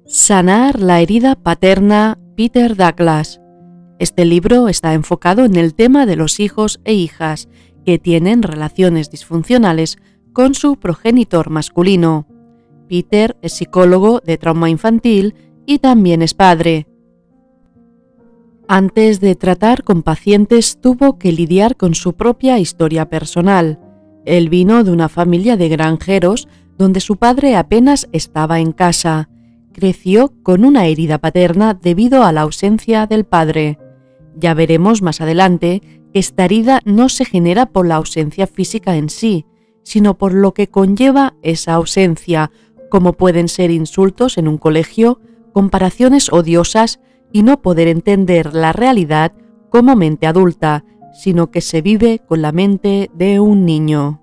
Sanar la herida paterna, Peter Douglas. Este libro está enfocado en el tema de los hijos e hijas que tienen relaciones disfuncionales con su progenitor masculino. Peter es psicólogo de trauma infantil y también es padre. Antes de tratar con pacientes tuvo que lidiar con su propia historia personal. Él vino de una familia de granjeros donde su padre apenas estaba en casa. Creció con una herida paterna debido a la ausencia del padre. Ya veremos más adelante que esta herida no se genera por la ausencia física en sí, sino por lo que conlleva esa ausencia, como pueden ser insultos en un colegio, comparaciones odiosas y no poder entender la realidad como mente adulta, sino que se vive con la mente de un niño.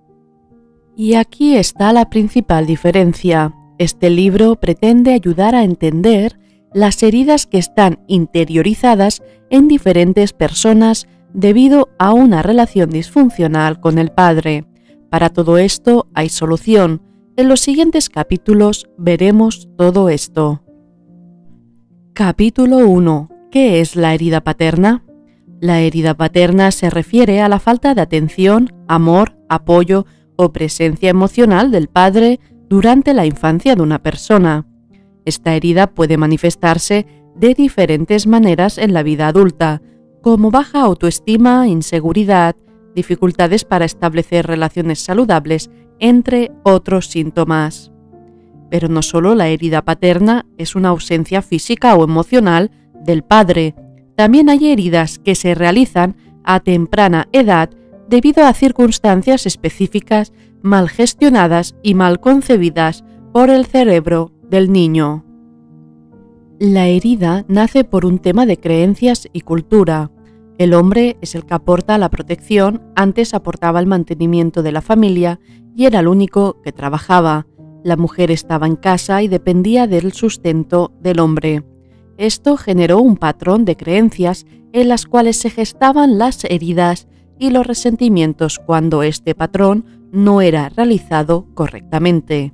Y aquí está la principal diferencia. Este libro pretende ayudar a entender las heridas que están interiorizadas en diferentes personas debido a una relación disfuncional con el padre. Para todo esto hay solución. En los siguientes capítulos veremos todo esto. Capítulo 1. ¿Qué es la herida paterna? La herida paterna se refiere a la falta de atención, amor, apoyo o presencia emocional del padre durante la infancia de una persona. Esta herida puede manifestarse de diferentes maneras en la vida adulta, como baja autoestima, inseguridad, dificultades para establecer relaciones saludables, entre otros síntomas. Pero no solo la herida paterna es una ausencia física o emocional del padre, también hay heridas que se realizan a temprana edad debido a circunstancias específicas mal gestionadas y mal concebidas por el cerebro del niño. La herida nace por un tema de creencias y cultura. El hombre es el que aporta la protección, antes aportaba el mantenimiento de la familia y era el único que trabajaba. La mujer estaba en casa y dependía del sustento del hombre. Esto generó un patrón de creencias en las cuales se gestaban las heridas y los resentimientos cuando este patrón no era realizado correctamente.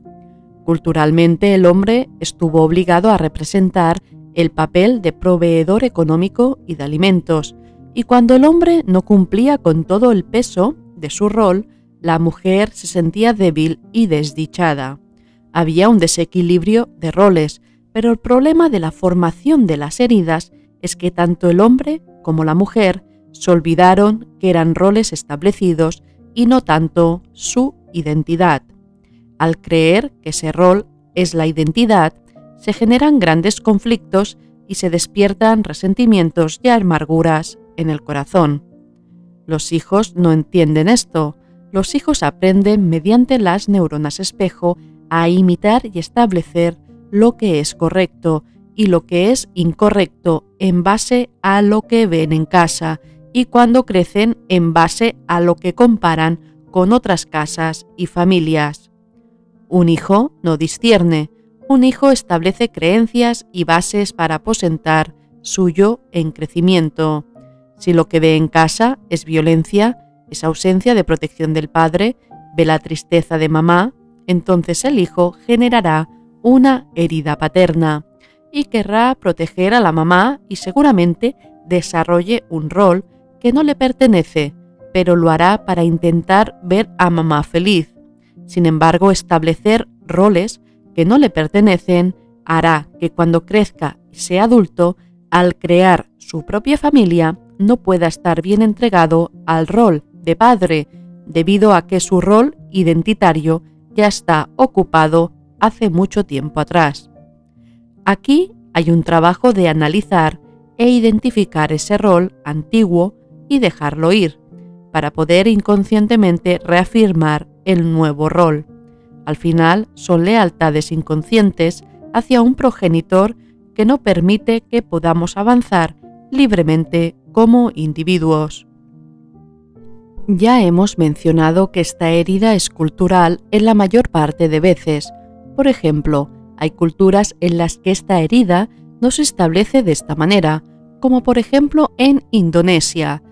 Culturalmente, el hombre estuvo obligado a representar el papel de proveedor económico y de alimentos, y cuando el hombre no cumplía con todo el peso de su rol, la mujer se sentía débil y desdichada. Había un desequilibrio de roles, pero el problema de la formación de las heridas es que tanto el hombre como la mujer se olvidaron que eran roles establecidos y no tanto su identidad. Al creer que ese rol es la identidad, se generan grandes conflictos y se despiertan resentimientos y amarguras en el corazón. Los hijos no entienden esto. Los hijos aprenden mediante las neuronas espejo a imitar y establecer lo que es correcto y lo que es incorrecto en base a lo que ven en casa y cuando crecen en base a lo que comparan con otras casas y familias. Un hijo no discierne, un hijo establece creencias y bases para aposentar su yo en crecimiento. Si lo que ve en casa es violencia, es ausencia de protección del padre, ve la tristeza de mamá, entonces el hijo generará una herida paterna y querrá proteger a la mamá y seguramente desarrolle un rol que no le pertenece, pero lo hará para intentar ver a mamá feliz. Sin embargo, establecer roles que no le pertenecen hará que cuando crezca y sea adulto, al crear su propia familia, no pueda estar bien entregado al rol de padre, debido a que su rol identitario ya está ocupado hace mucho tiempo atrás. Aquí hay un trabajo de analizar e identificar ese rol antiguo y dejarlo ir, para poder inconscientemente reafirmar el nuevo rol. Al final son lealtades inconscientes hacia un progenitor que no permite que podamos avanzar libremente como individuos. Ya hemos mencionado que esta herida es cultural en la mayor parte de veces. Por ejemplo, hay culturas en las que esta herida no se establece de esta manera, como por ejemplo en Indonesia.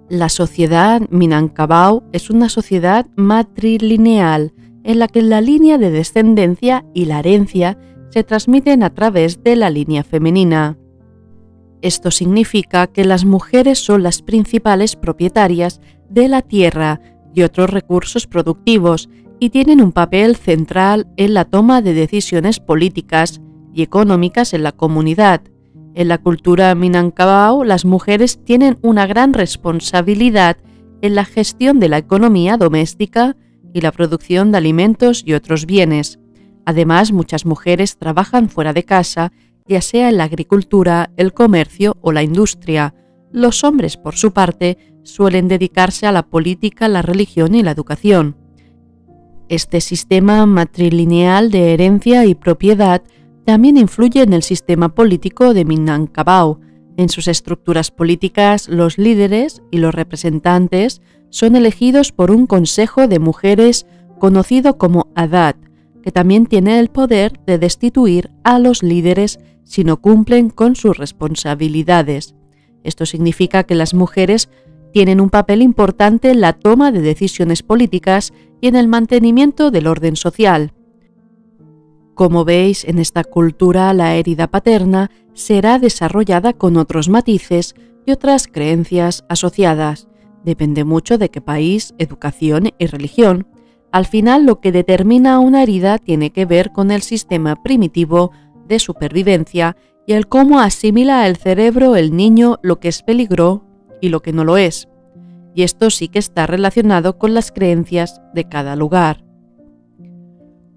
La sociedad Minangkabau es una sociedad matrilineal en la que la línea de descendencia y la herencia se transmiten a través de la línea femenina. Esto significa que las mujeres son las principales propietarias de la tierra y otros recursos productivos y tienen un papel central en la toma de decisiones políticas y económicas en la comunidad. En la cultura Minangkabau, las mujeres tienen una gran responsabilidad en la gestión de la economía doméstica y la producción de alimentos y otros bienes. Además, muchas mujeres trabajan fuera de casa, ya sea en la agricultura, el comercio o la industria. Los hombres, por su parte, suelen dedicarse a la política, la religión y la educación. Este sistema matrilineal de herencia y propiedad también influye en el sistema político de Minangkabau. En sus estructuras políticas, los líderes y los representantes son elegidos por un consejo de mujeres conocido como Adat, que también tiene el poder de destituir a los líderes si no cumplen con sus responsabilidades. Esto significa que las mujeres tienen un papel importante en la toma de decisiones políticas y en el mantenimiento del orden social. Como veis, en esta cultura la herida paterna será desarrollada con otros matices y otras creencias asociadas. Depende mucho de qué país, educación y religión. Al final, lo que determina una herida tiene que ver con el sistema primitivo de supervivencia y el cómo asimila el cerebro el niño lo que es peligro y lo que no lo es. Y esto sí que está relacionado con las creencias de cada lugar.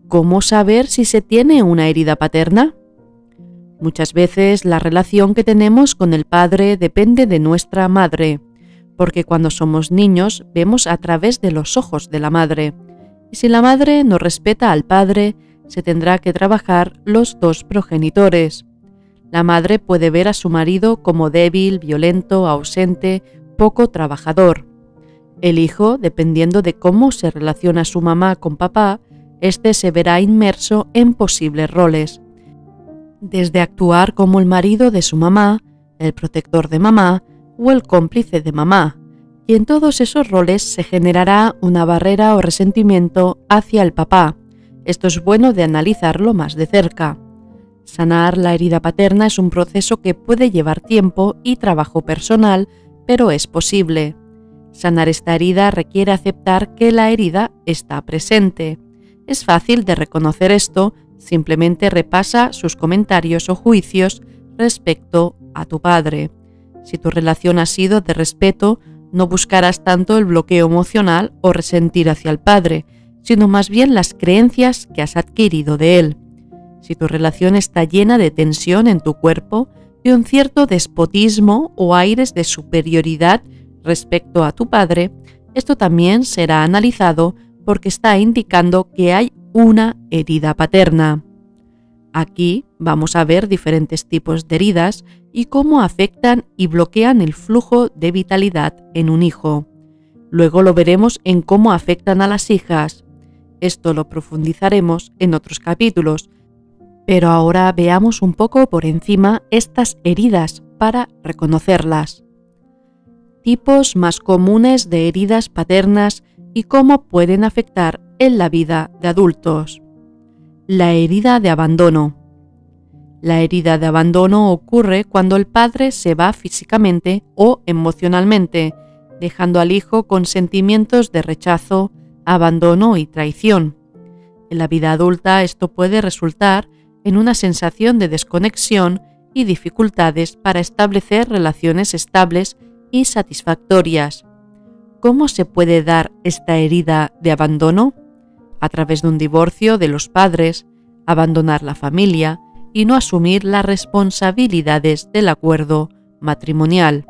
¿Cómo saber si se tiene una herida paterna? Muchas veces la relación que tenemos con el padre depende de nuestra madre, porque cuando somos niños vemos a través de los ojos de la madre. Y si la madre no respeta al padre, se tendrá que trabajar los dos progenitores. La madre puede ver a su marido como débil, violento, ausente, poco trabajador. El hijo, dependiendo de cómo se relaciona su mamá con papá, este se verá inmerso en posibles roles. Desde actuar como el marido de su mamá, el protector de mamá o el cómplice de mamá, y en todos esos roles se generará una barrera o resentimiento hacia el papá. Esto es bueno de analizarlo más de cerca. Sanar la herida paterna es un proceso que puede llevar tiempo y trabajo personal, pero es posible. Sanar esta herida requiere aceptar que la herida está presente. Es fácil de reconocer esto, simplemente repasa sus comentarios o juicios respecto a tu padre. Si tu relación ha sido de respeto, no buscarás tanto el bloqueo emocional o resentir hacia el padre, sino más bien las creencias que has adquirido de él. Si tu relación está llena de tensión en tu cuerpo y un cierto despotismo o aires de superioridad respecto a tu padre, esto también será analizado porque está indicando que hay una herida paterna. Aquí vamos a ver diferentes tipos de heridas y cómo afectan y bloquean el flujo de vitalidad en un hijo. Luego lo veremos en cómo afectan a las hijas. Esto lo profundizaremos en otros capítulos, pero ahora veamos un poco por encima estas heridas para reconocerlas. Tipos más comunes de heridas paternas y cómo pueden afectar en la vida de adultos. La herida de abandono. La herida de abandono ocurre cuando el padre se va físicamente o emocionalmente, dejando al hijo con sentimientos de rechazo, abandono y traición. En la vida adulta esto puede resultar en una sensación de desconexión y dificultades para establecer relaciones estables y satisfactorias. ¿Cómo se puede dar esta herida de abandono? A través de un divorcio de los padres, abandonar la familia y no asumir las responsabilidades del acuerdo matrimonial.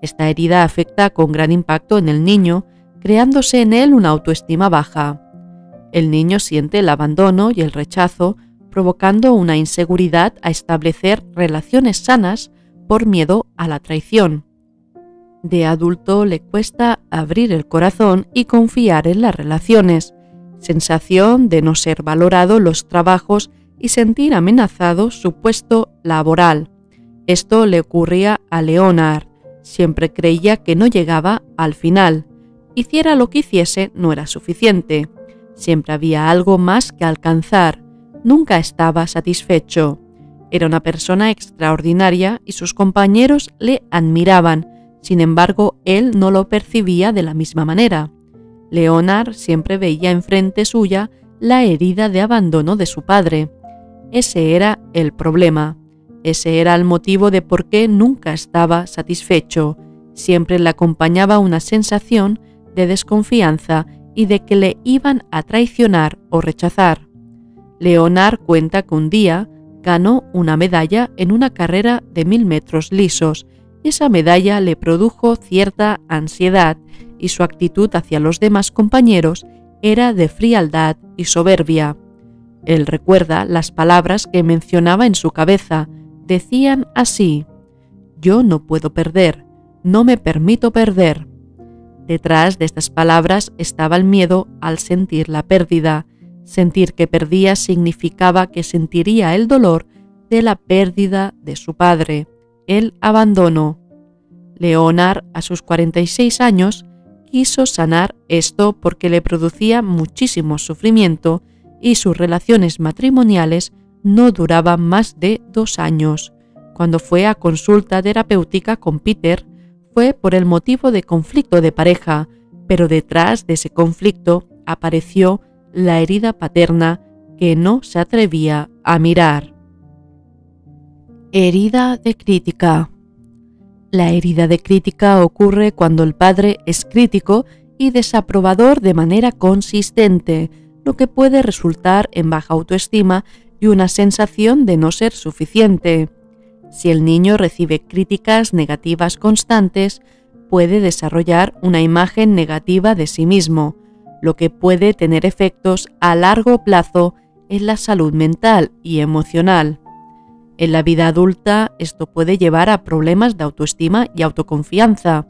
Esta herida afecta con gran impacto en el niño, creándose en él una autoestima baja. El niño siente el abandono y el rechazo, provocando una inseguridad a establecer relaciones sanas por miedo a la traición. De adulto le cuesta abrir el corazón y confiar en las relaciones, sensación de no ser valorado los trabajos y sentir amenazado su puesto laboral. Esto le ocurría a Leonard. Siempre creía que no llegaba al final. Hiciera lo que hiciese, no era suficiente. Siempre había algo más que alcanzar. nunca estaba satisfecho. Era una persona extraordinaria y sus compañeros le admiraban, sin embargo, él no lo percibía de la misma manera. Leonard siempre veía enfrente suya la herida de abandono de su padre. Ese era el problema. Ese era el motivo de por qué nunca estaba satisfecho. Siempre le acompañaba una sensación de desconfianza y de que le iban a traicionar o rechazar. Leonard cuenta que un día ganó una medalla en una carrera de 1000 metros lisos. Esa medalla le produjo cierta ansiedad y su actitud hacia los demás compañeros era de frialdad y soberbia. Él recuerda las palabras que mencionaba en su cabeza. Decían así: «Yo no puedo perder, no me permito perder». Detrás de estas palabras estaba el miedo al sentir la pérdida. Sentir que perdía significaba que sentiría el dolor de la pérdida de su padre, el abandono. Leonard, a sus 46 años, quiso sanar esto porque le producía muchísimo sufrimiento y sus relaciones matrimoniales no duraban más de 2 años. Cuando fue a consulta terapéutica con Peter, fue por el motivo de conflicto de pareja, pero detrás de ese conflicto apareció la herida paterna que no se atrevía a mirar. Herida de crítica. La herida de crítica ocurre cuando el padre es crítico y desaprobador de manera consistente, lo que puede resultar en baja autoestima y una sensación de no ser suficiente. Si el niño recibe críticas negativas constantes, puede desarrollar una imagen negativa de sí mismo, lo que puede tener efectos a largo plazo en la salud mental y emocional. En la vida adulta, esto puede llevar a problemas de autoestima y autoconfianza,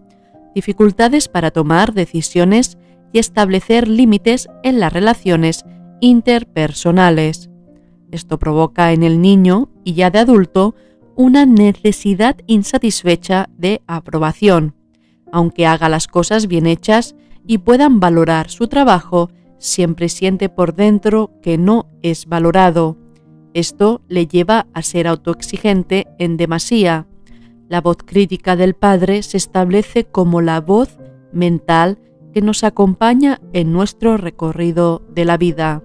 dificultades para tomar decisiones y establecer límites en las relaciones interpersonales. Esto provoca en el niño, y ya de adulto, una necesidad insatisfecha de aprobación. Aunque haga las cosas bien hechas y puedan valorar su trabajo, siempre siente por dentro que no es valorado. Esto le lleva a ser autoexigente en demasía. La voz crítica del padre se establece como la voz mental que nos acompaña en nuestro recorrido de la vida.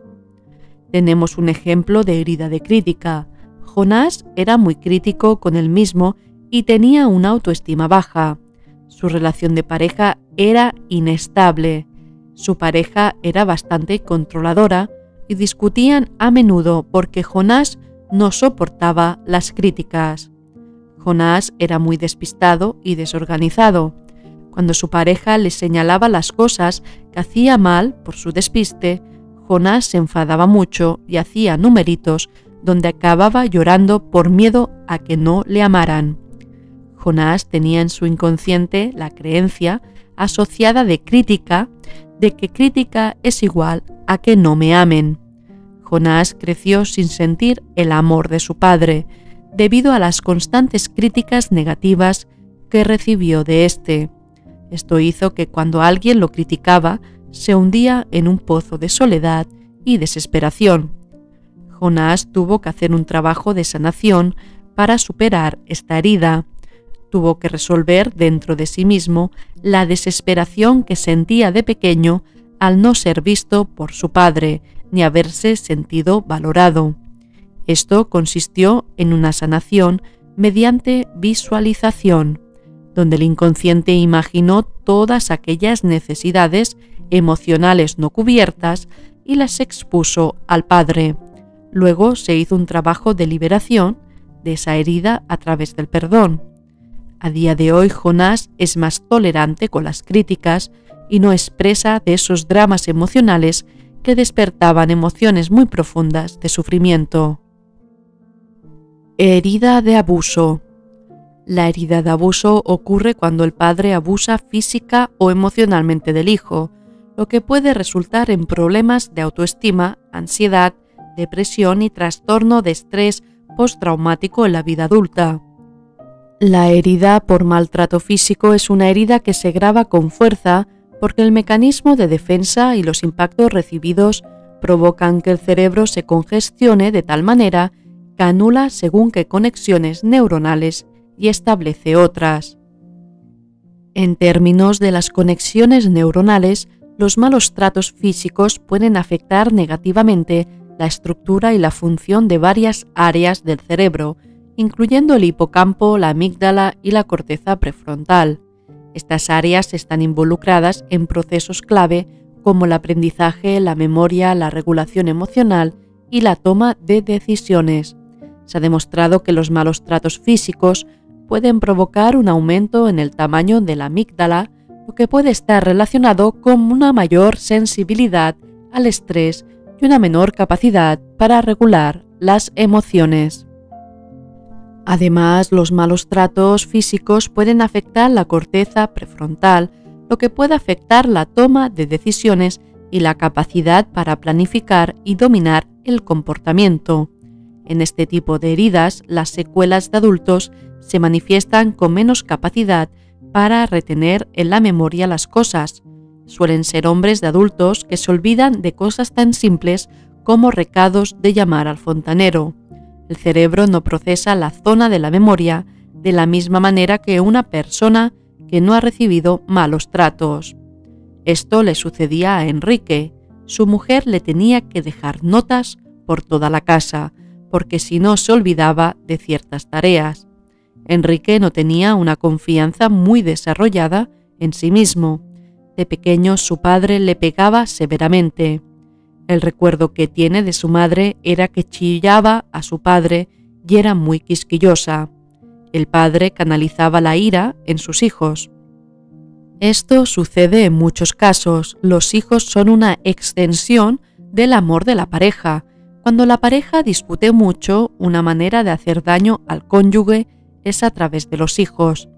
Tenemos un ejemplo de herida de crítica. Jonás era muy crítico con él mismo y tenía una autoestima baja. Su relación de pareja era inestable. Su pareja era bastante controladora y discutían a menudo porque Jonás no soportaba las críticas. Jonás era muy despistado y desorganizado. Cuando su pareja le señalaba las cosas que hacía mal por su despiste, Jonás se enfadaba mucho y hacía numeritos donde acababa llorando por miedo a que no le amaran. Jonás tenía en su inconsciente la creencia asociada de crítica, de que crítica es igual a que no me amen. Jonás creció sin sentir el amor de su padre, debido a las constantes críticas negativas que recibió de éste. Esto hizo que cuando alguien lo criticaba, se hundía en un pozo de soledad y desesperación. Jonás tuvo que hacer un trabajo de sanación para superar esta herida. Tuvo que resolver dentro de sí mismo la desesperación que sentía de pequeño al no ser visto por su padre ni haberse sentido valorado. Esto consistió en una sanación mediante visualización, donde el inconsciente imaginó todas aquellas necesidades emocionales no cubiertas y las expuso al padre. Luego se hizo un trabajo de liberación de esa herida a través del perdón. A día de hoy, Jonás es más tolerante con las críticas y no expresa de esos dramas emocionales que despertaban emociones muy profundas de sufrimiento. Herida de abuso. La herida de abuso ocurre cuando el padre abusa física o emocionalmente del hijo, lo que puede resultar en problemas de autoestima, ansiedad, depresión y trastorno de estrés postraumático en la vida adulta. La herida por maltrato físico es una herida que se grava con fuerza porque el mecanismo de defensa y los impactos recibidos provocan que el cerebro se congestione de tal manera que anula según qué conexiones neuronales y establece otras. En términos de las conexiones neuronales, los malos tratos físicos pueden afectar negativamente la estructura y la función de varias áreas del cerebro, incluyendo el hipocampo, la amígdala y la corteza prefrontal. Estas áreas están involucradas en procesos clave como el aprendizaje, la memoria, la regulación emocional y la toma de decisiones. Se ha demostrado que los malos tratos físicos pueden provocar un aumento en el tamaño de la amígdala, lo que puede estar relacionado con una mayor sensibilidad al estrés y una menor capacidad para regular las emociones. Además, los malos tratos físicos pueden afectar la corteza prefrontal, lo que puede afectar la toma de decisiones y la capacidad para planificar y dominar el comportamiento. En este tipo de heridas, las secuelas de adultos se manifiestan con menos capacidad para retener en la memoria las cosas. Suelen ser hombres de adultos que se olvidan de cosas tan simples como recados de llamar al fontanero. El cerebro no procesa la zona de la memoria de la misma manera que una persona que no ha recibido malos tratos. Esto le sucedía a Enrique. Su mujer le tenía que dejar notas por toda la casa, porque si no se olvidaba de ciertas tareas. Enrique no tenía una confianza muy desarrollada en sí mismo. De pequeño su padre le pegaba severamente. El recuerdo que tiene de su madre era que chillaba a su padre y era muy quisquillosa. El padre canalizaba la ira en sus hijos. Esto sucede en muchos casos. Los hijos son una extensión del amor de la pareja. Cuando la pareja discute mucho, una manera de hacer daño al cónyuge es a través de los hijos.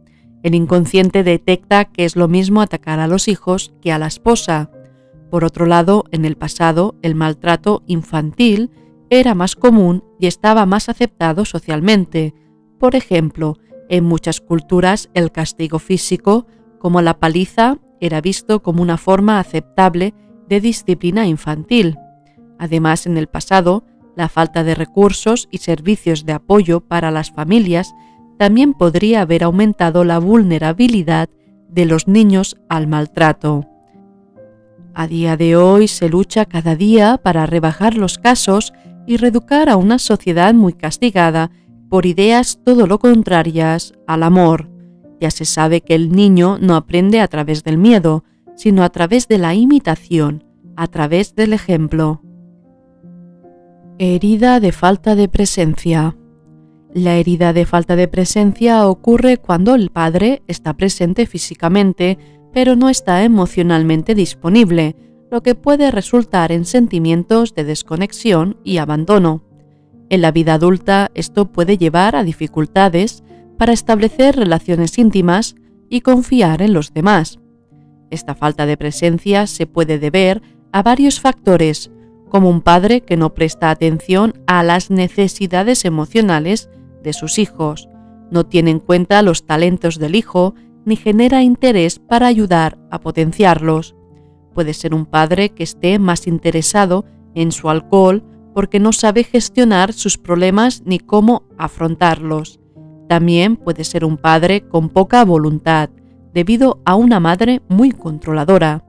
El inconsciente detecta que es lo mismo atacar a los hijos que a la esposa. Por otro lado, en el pasado, el maltrato infantil era más común y estaba más aceptado socialmente. Por ejemplo, en muchas culturas el castigo físico, como la paliza, era visto como una forma aceptable de disciplina infantil. Además, en el pasado, la falta de recursos y servicios de apoyo para las familias también podría haber aumentado la vulnerabilidad de los niños al maltrato. A día de hoy se lucha cada día para rebajar los casos y reeducar a una sociedad muy castigada por ideas todo lo contrarias al amor. Ya se sabe que el niño no aprende a través del miedo, sino a través de la imitación, a través del ejemplo. Herida de falta de presencia. La herida de falta de presencia ocurre cuando el padre está presente físicamente, pero no está emocionalmente disponible, lo que puede resultar en sentimientos de desconexión y abandono. En la vida adulta, esto puede llevar a dificultades para establecer relaciones íntimas y confiar en los demás. Esta falta de presencia se puede deber a varios factores, como un padre que no presta atención a las necesidades emocionales de sus hijos, no tiene en cuenta los talentos del hijo ni genera interés para ayudar a potenciarlos. Puede ser un padre que esté más interesado en su alcohol porque no sabe gestionar sus problemas ni cómo afrontarlos. También puede ser un padre con poca voluntad, debido a una madre muy controladora.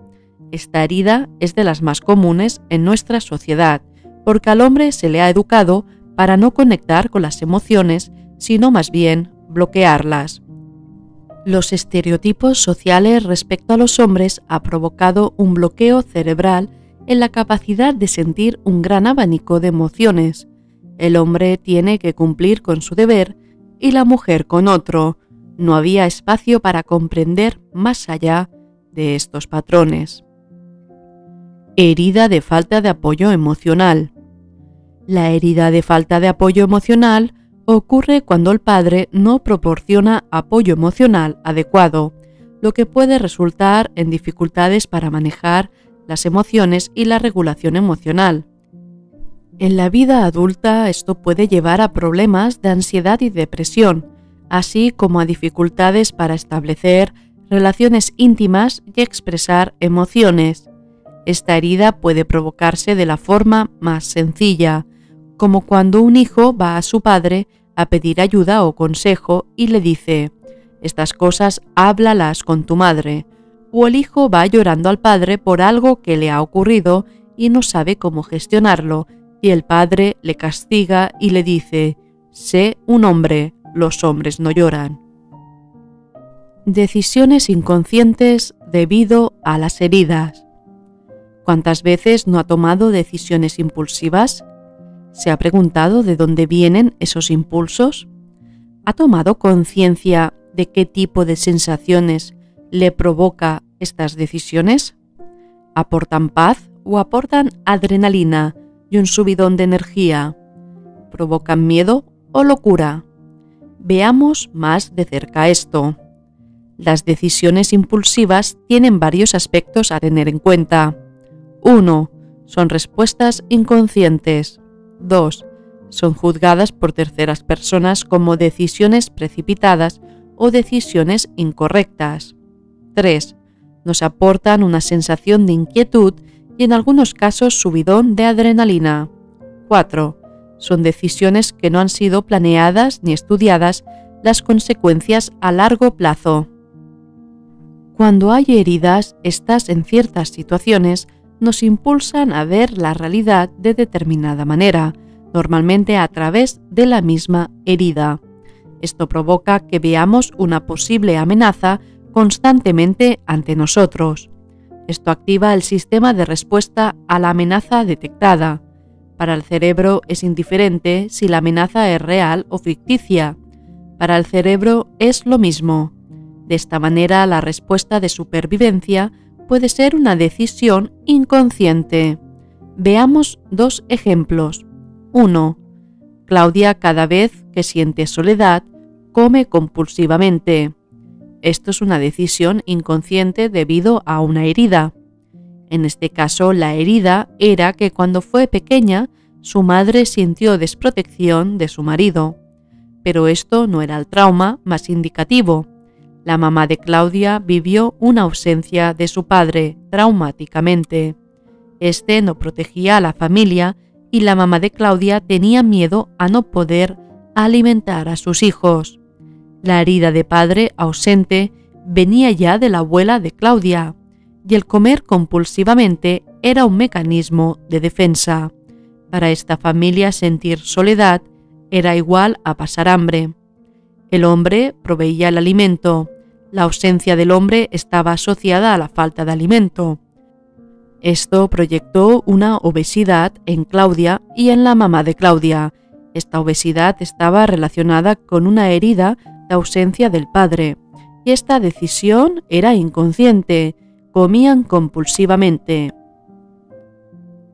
Esta herida es de las más comunes en nuestra sociedad, porque al hombre se le ha educado para no conectar con las emociones, sino más bien bloquearlas. Los estereotipos sociales respecto a los hombres ha provocado un bloqueo cerebral en la capacidad de sentir un gran abanico de emociones. El hombre tiene que cumplir con su deber y la mujer con otro. No había espacio para comprender más allá de estos patrones. Herida de falta de apoyo emocional. La herida de falta de apoyo emocional ocurre cuando el padre no proporciona apoyo emocional adecuado, lo que puede resultar en dificultades para manejar las emociones y la regulación emocional. En la vida adulta esto puede llevar a problemas de ansiedad y depresión, así como a dificultades para establecer relaciones íntimas y expresar emociones. Esta herida puede provocarse de la forma más sencilla, como cuando un hijo va a su padre a pedir ayuda o consejo y le dice: «Estas cosas háblalas con tu madre», o el hijo va llorando al padre por algo que le ha ocurrido y no sabe cómo gestionarlo, y el padre le castiga y le dice: «Sé un hombre, los hombres no lloran». Decisiones inconscientes debido a las heridas. ¿Cuántas veces no ha tomado decisiones impulsivas? ¿Se ha preguntado de dónde vienen esos impulsos? ¿Ha tomado conciencia de qué tipo de sensaciones le provoca estas decisiones? ¿Aportan paz o aportan adrenalina y un subidón de energía? ¿Provocan miedo o locura? Veamos más de cerca esto. Las decisiones impulsivas tienen varios aspectos a tener en cuenta. 1. Son respuestas inconscientes. 2. Son juzgadas por terceras personas como decisiones precipitadas o decisiones incorrectas. 3. Nos aportan una sensación de inquietud y en algunos casos subidón de adrenalina. 4. Son decisiones que no han sido planeadas ni estudiadas las consecuencias a largo plazo. Cuando hay heridas, estas en ciertas situaciones nos impulsan a ver la realidad de determinada manera, normalmente a través de la misma herida. Esto provoca que veamos una posible amenaza constantemente ante nosotros. Esto activa el sistema de respuesta a la amenaza detectada. Para el cerebro es indiferente si la amenaza es real o ficticia. Para el cerebro es lo mismo. De esta manera, la respuesta de supervivencia puede ser una decisión inconsciente. Veamos dos ejemplos. 1. Claudia, cada vez que siente soledad, come compulsivamente. Esto es una decisión inconsciente debido a una herida. En este caso, la herida era que cuando fue pequeña, su madre sintió desprotección de su marido. Pero esto no era el trauma más indicativo. La mamá de Claudia vivió una ausencia de su padre traumáticamente. Este no protegía a la familia y la mamá de Claudia tenía miedo a no poder alimentar a sus hijos. La herida de padre ausente venía ya de la abuela de Claudia, y el comer compulsivamente era un mecanismo de defensa. Para esta familia sentir soledad era igual a pasar hambre. El hombre proveía el alimento. La ausencia del hombre estaba asociada a la falta de alimento. Esto proyectó una obesidad en Claudia y en la mamá de Claudia. Esta obesidad estaba relacionada con una herida de ausencia del padre, y esta decisión era inconsciente. Comían compulsivamente.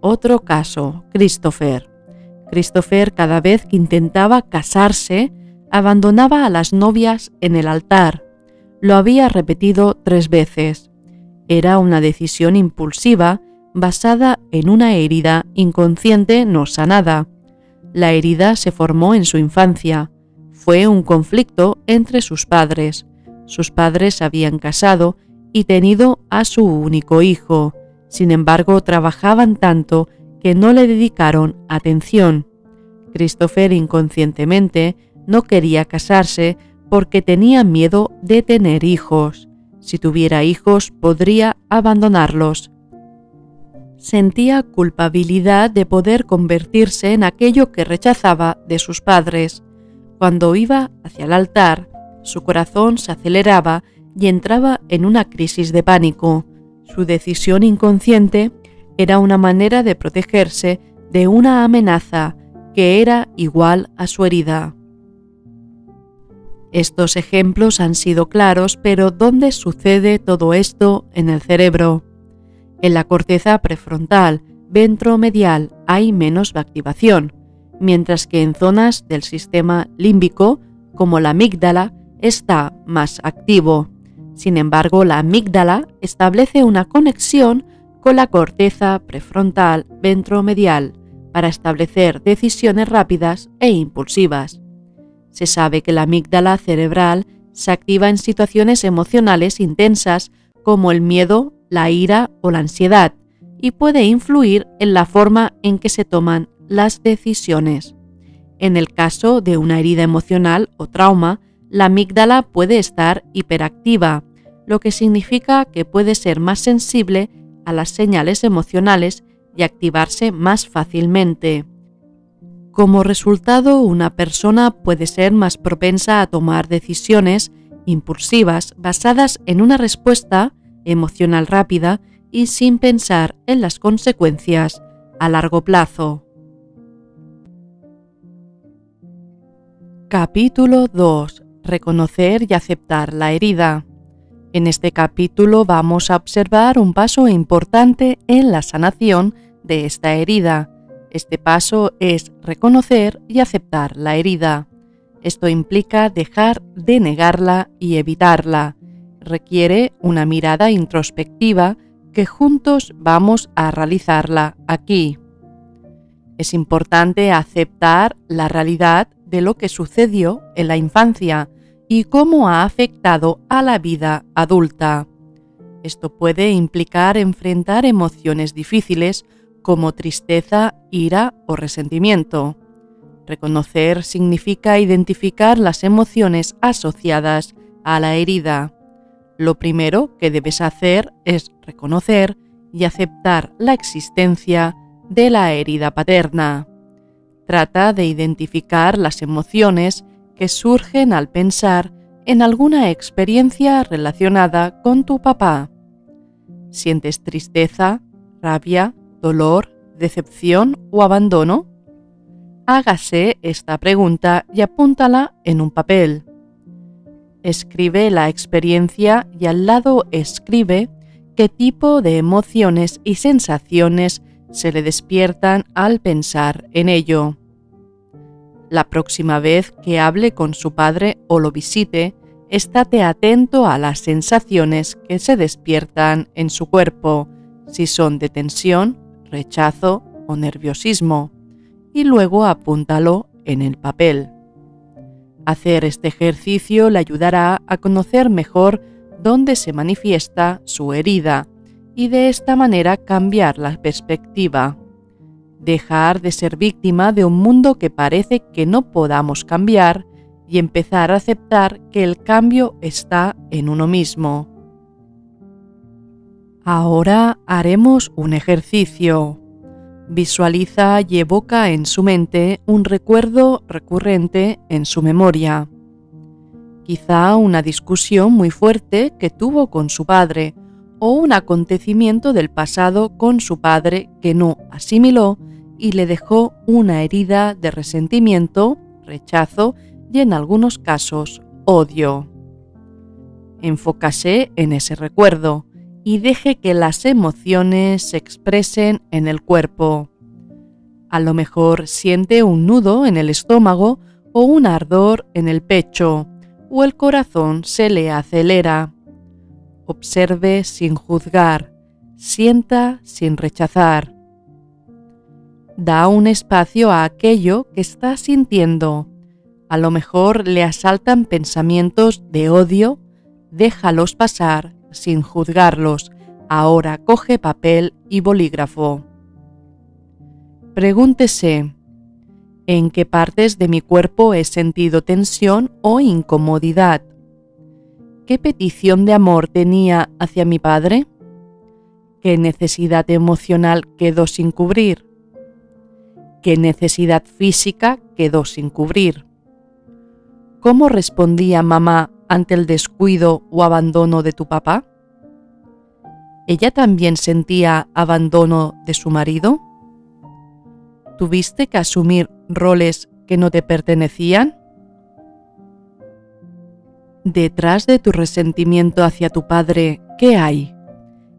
Otro caso, Christopher. Christopher, cada vez que intentaba casarse, abandonaba a las novias en el altar. Lo había repetido 3 veces. Era una decisión impulsiva basada en una herida inconsciente no sanada. La herida se formó en su infancia. Fue un conflicto entre sus padres. Sus padres habían casado y tenido a su único hijo. Sin embargo, trabajaban tanto que no le dedicaron atención. Christopher inconscientemente no quería casarse porque tenía miedo de tener hijos. Si tuviera hijos, podría abandonarlos. Sentía culpabilidad de poder convertirse en aquello que rechazaba de sus padres. Cuando iba hacia el altar, su corazón se aceleraba y entraba en una crisis de pánico. Su decisión inconsciente era una manera de protegerse de una amenaza que era igual a su herida. Estos ejemplos han sido claros, pero ¿dónde sucede todo esto en el cerebro? En la corteza prefrontal, ventromedial, hay menos activación, mientras que en zonas del sistema límbico, como la amígdala, está más activo. Sin embargo, la amígdala establece una conexión con la corteza prefrontal ventromedial para establecer decisiones rápidas e impulsivas. Se sabe que la amígdala cerebral se activa en situaciones emocionales intensas como el miedo, la ira o la ansiedad, y puede influir en la forma en que se toman las decisiones. En el caso de una herida emocional o trauma, la amígdala puede estar hiperactiva, lo que significa que puede ser más sensible a las señales emocionales y activarse más fácilmente. Como resultado, una persona puede ser más propensa a tomar decisiones impulsivas basadas en una respuesta emocional rápida y sin pensar en las consecuencias a largo plazo. Capítulo 2. Reconocer y aceptar la herida. En este capítulo vamos a observar un paso importante en la sanación de esta herida. Este paso es reconocer y aceptar la herida. Esto implica dejar de negarla y evitarla. Requiere una mirada introspectiva que juntos vamos a realizarla aquí. Es importante aceptar la realidad de lo que sucedió en la infancia y cómo ha afectado a la vida adulta. Esto puede implicar enfrentar emociones difíciles como tristeza, ira o resentimiento. Reconocer significa identificar las emociones asociadas a la herida. Lo primero que debes hacer es reconocer y aceptar la existencia de la herida paterna. Trata de identificar las emociones que surgen al pensar en alguna experiencia relacionada con tu papá. ¿Sientes tristeza, rabia, dolor, decepción o abandono? Hágase esta pregunta y apúntala en un papel. Escribe la experiencia y al lado escribe qué tipo de emociones y sensaciones se le despiertan al pensar en ello. La próxima vez que hable con su padre o lo visite, estate atento a las sensaciones que se despiertan en su cuerpo, si son de tensión, rechazo o nerviosismo, y luego apúntalo en el papel. Hacer este ejercicio le ayudará a conocer mejor dónde se manifiesta su herida y de esta manera cambiar la perspectiva. Dejar de ser víctima de un mundo que parece que no podamos cambiar y empezar a aceptar que el cambio está en uno mismo. Ahora haremos un ejercicio. Visualiza y evoca en su mente un recuerdo recurrente en su memoria. Quizá una discusión muy fuerte que tuvo con su padre o un acontecimiento del pasado con su padre que no asimiló y le dejó una herida de resentimiento, rechazo y en algunos casos odio. Enfócase en ese recuerdo y deje que las emociones se expresen en el cuerpo. A lo mejor siente un nudo en el estómago o un ardor en el pecho, o el corazón se le acelera. Observe sin juzgar, sienta sin rechazar. Da un espacio a aquello que está sintiendo. A lo mejor le asaltan pensamientos de odio, déjalos pasar sin juzgarlos. Ahora coge papel y bolígrafo. Pregúntese, ¿en qué partes de mi cuerpo he sentido tensión o incomodidad? ¿Qué petición de amor tenía hacia mi padre? ¿Qué necesidad emocional quedó sin cubrir? ¿Qué necesidad física quedó sin cubrir? ¿Cómo respondía mamá ante el descuido o abandono de tu papá? ¿Ella también sentía abandono de su marido? ¿Tuviste que asumir roles que no te pertenecían? Detrás de tu resentimiento hacia tu padre, ¿qué hay?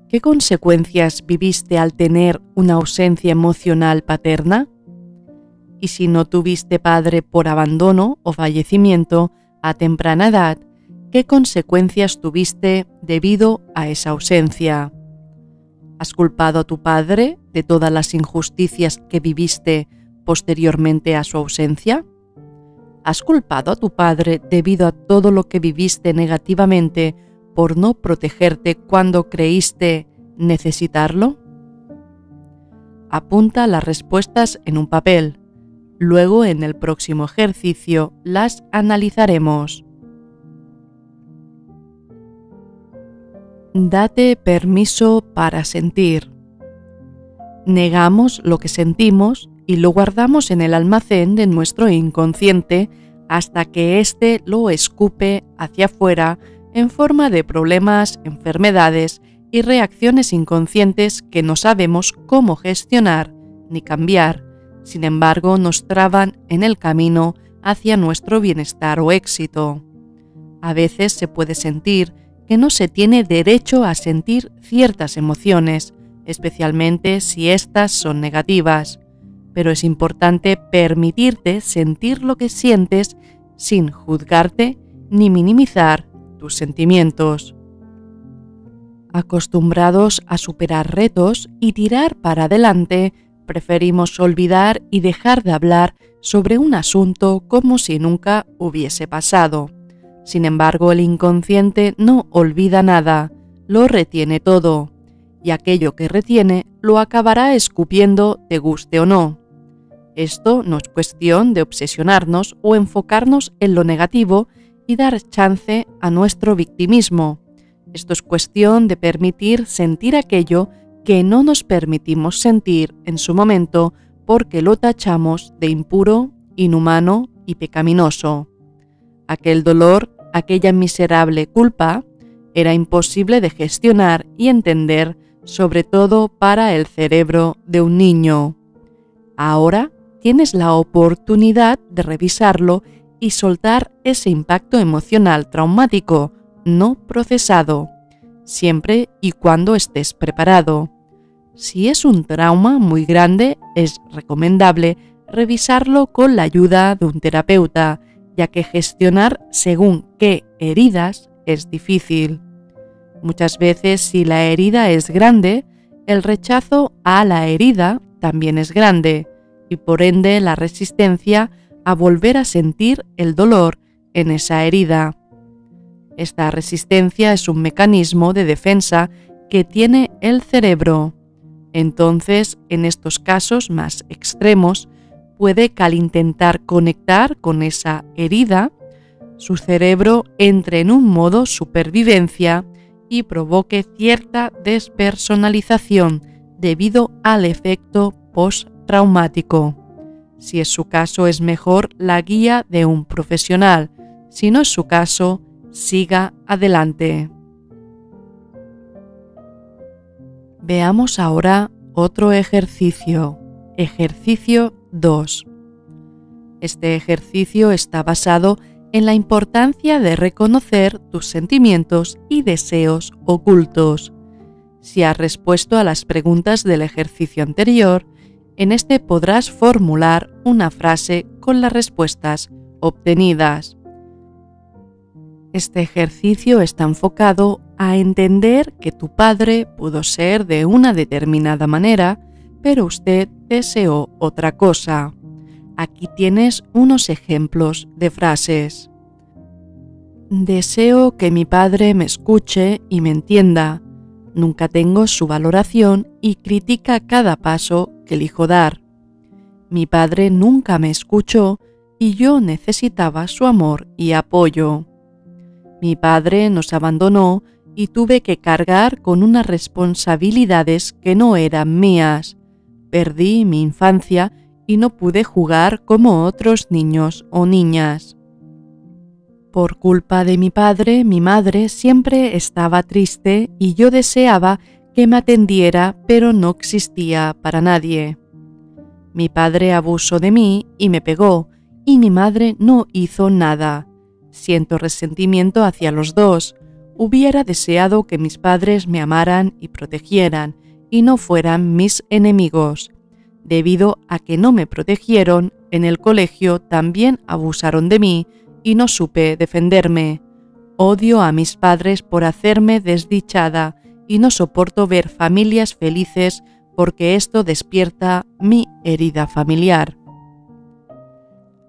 ¿Qué consecuencias viviste al tener una ausencia emocional paterna? Y si no tuviste padre por abandono o fallecimiento a temprana edad, ¿qué consecuencias tuviste debido a esa ausencia? ¿Has culpado a tu padre de todas las injusticias que viviste posteriormente a su ausencia? ¿Has culpado a tu padre debido a todo lo que viviste negativamente por no protegerte cuando creíste necesitarlo? apunta las respuestas en un papel. Luego, en el próximo ejercicio, las analizaremos. Date permiso para sentir. Negamos lo que sentimos y lo guardamos en el almacén de nuestro inconsciente hasta que éste lo escupe hacia afuera en forma de problemas, enfermedades y reacciones inconscientes que no sabemos cómo gestionar ni cambiar. Sin embargo, nos traban en el camino hacia nuestro bienestar o éxito. A veces se puede sentir que no se tiene derecho a sentir ciertas emociones, especialmente si éstas son negativas, pero es importante permitirte sentir lo que sientes sin juzgarte ni minimizar tus sentimientos. Acostumbrados a superar retos y tirar para adelante, preferimos olvidar y dejar de hablar sobre un asunto como si nunca hubiese pasado. Sin embargo, el inconsciente no olvida nada, lo retiene todo, y aquello que retiene lo acabará escupiendo te guste o no. Esto no es cuestión de obsesionarnos o enfocarnos en lo negativo y dar chance a nuestro victimismo. Esto es cuestión de permitir sentir aquello que no nos permitimos sentir en su momento porque lo tachamos de impuro, inhumano y pecaminoso. Aquel dolor, aquella miserable culpa, era imposible de gestionar y entender, sobre todo para el cerebro de un niño. Ahora tienes la oportunidad de revisarlo y soltar ese impacto emocional traumático no procesado, siempre y cuando estés preparado. Si es un trauma muy grande, es recomendable revisarlo con la ayuda de un terapeuta, ya que gestionar según qué heridas es difícil. Muchas veces, si la herida es grande, el rechazo a la herida también es grande, y por ende la resistencia a volver a sentir el dolor en esa herida. Esta resistencia es un mecanismo de defensa que tiene el cerebro. Entonces, en estos casos más extremos, puede que al intentar conectar con esa herida, su cerebro entre en un modo supervivencia y provoque cierta despersonalización debido al efecto postraumático. Si es su caso, es mejor la guía de un profesional. Si no es su caso, siga adelante. Veamos ahora otro ejercicio. Ejercicio 2. Este ejercicio está basado en la importancia de reconocer tus sentimientos y deseos ocultos. Si has respuesto a las preguntas del ejercicio anterior, en este podrás formular una frase con las respuestas obtenidas. Este ejercicio está enfocado a entender que tu padre pudo ser de una determinada manera, pero usted deseó otra cosa. Aquí tienes unos ejemplos de frases. Deseo que mi padre me escuche y me entienda. Nunca tengo su valoración y critica cada paso que elijo dar. Mi padre nunca me escuchó y yo necesitaba su amor y apoyo. Mi padre nos abandonó y tuve que cargar con unas responsabilidades que no eran mías. Perdí mi infancia y no pude jugar como otros niños o niñas. Por culpa de mi padre, mi madre siempre estaba triste y yo deseaba que me atendiera, pero no existía para nadie. Mi padre abusó de mí y me pegó, y mi madre no hizo nada. Siento resentimiento hacia los dos. Hubiera deseado que mis padres me amaran y protegieran, y no fueran mis enemigos. Debido a que no me protegieron, en el colegio también abusaron de mí y no supe defenderme. Odio a mis padres por hacerme desdichada y no soporto ver familias felices porque esto despierta mi herida familiar.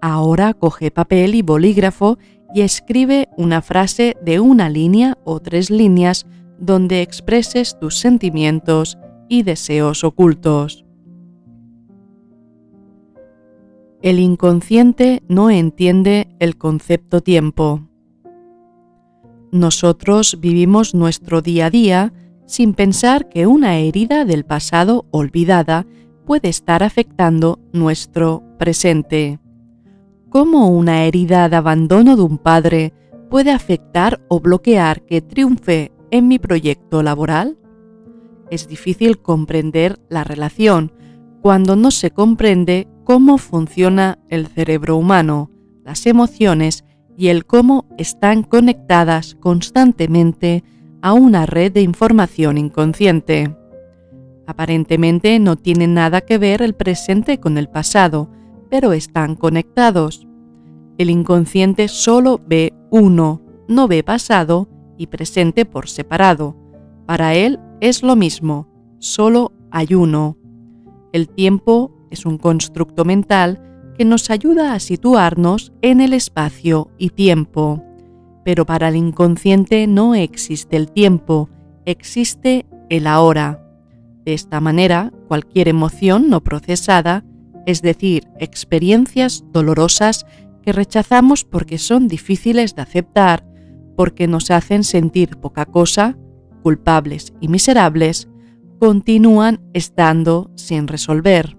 Ahora coge papel y bolígrafo y escribe una frase de una línea o 3 líneas donde expreses tus sentimientos y deseos ocultos. El inconsciente no entiende el concepto tiempo. Nosotros vivimos nuestro día a día sin pensar que una herida del pasado olvidada puede estar afectando nuestro presente. ¿Cómo una herida de abandono de un padre puede afectar o bloquear que triunfe en mi proyecto laboral? Es difícil comprender la relación cuando no se comprende cómo funciona el cerebro humano, las emociones y el cómo están conectadas constantemente a una red de información inconsciente. Aparentemente no tiene nada que ver el presente con el pasado, pero están conectados. El inconsciente solo ve uno, no ve pasado y presente por separado. Para él es lo mismo, solo hay uno. El tiempo es un constructo mental que nos ayuda a situarnos en el espacio y tiempo. Pero para el inconsciente no existe el tiempo, existe el ahora. De esta manera, cualquier emoción no procesada, es decir, experiencias dolorosas que rechazamos porque son difíciles de aceptar, porque nos hacen sentir poca cosa, culpables y miserables, continúan estando sin resolver.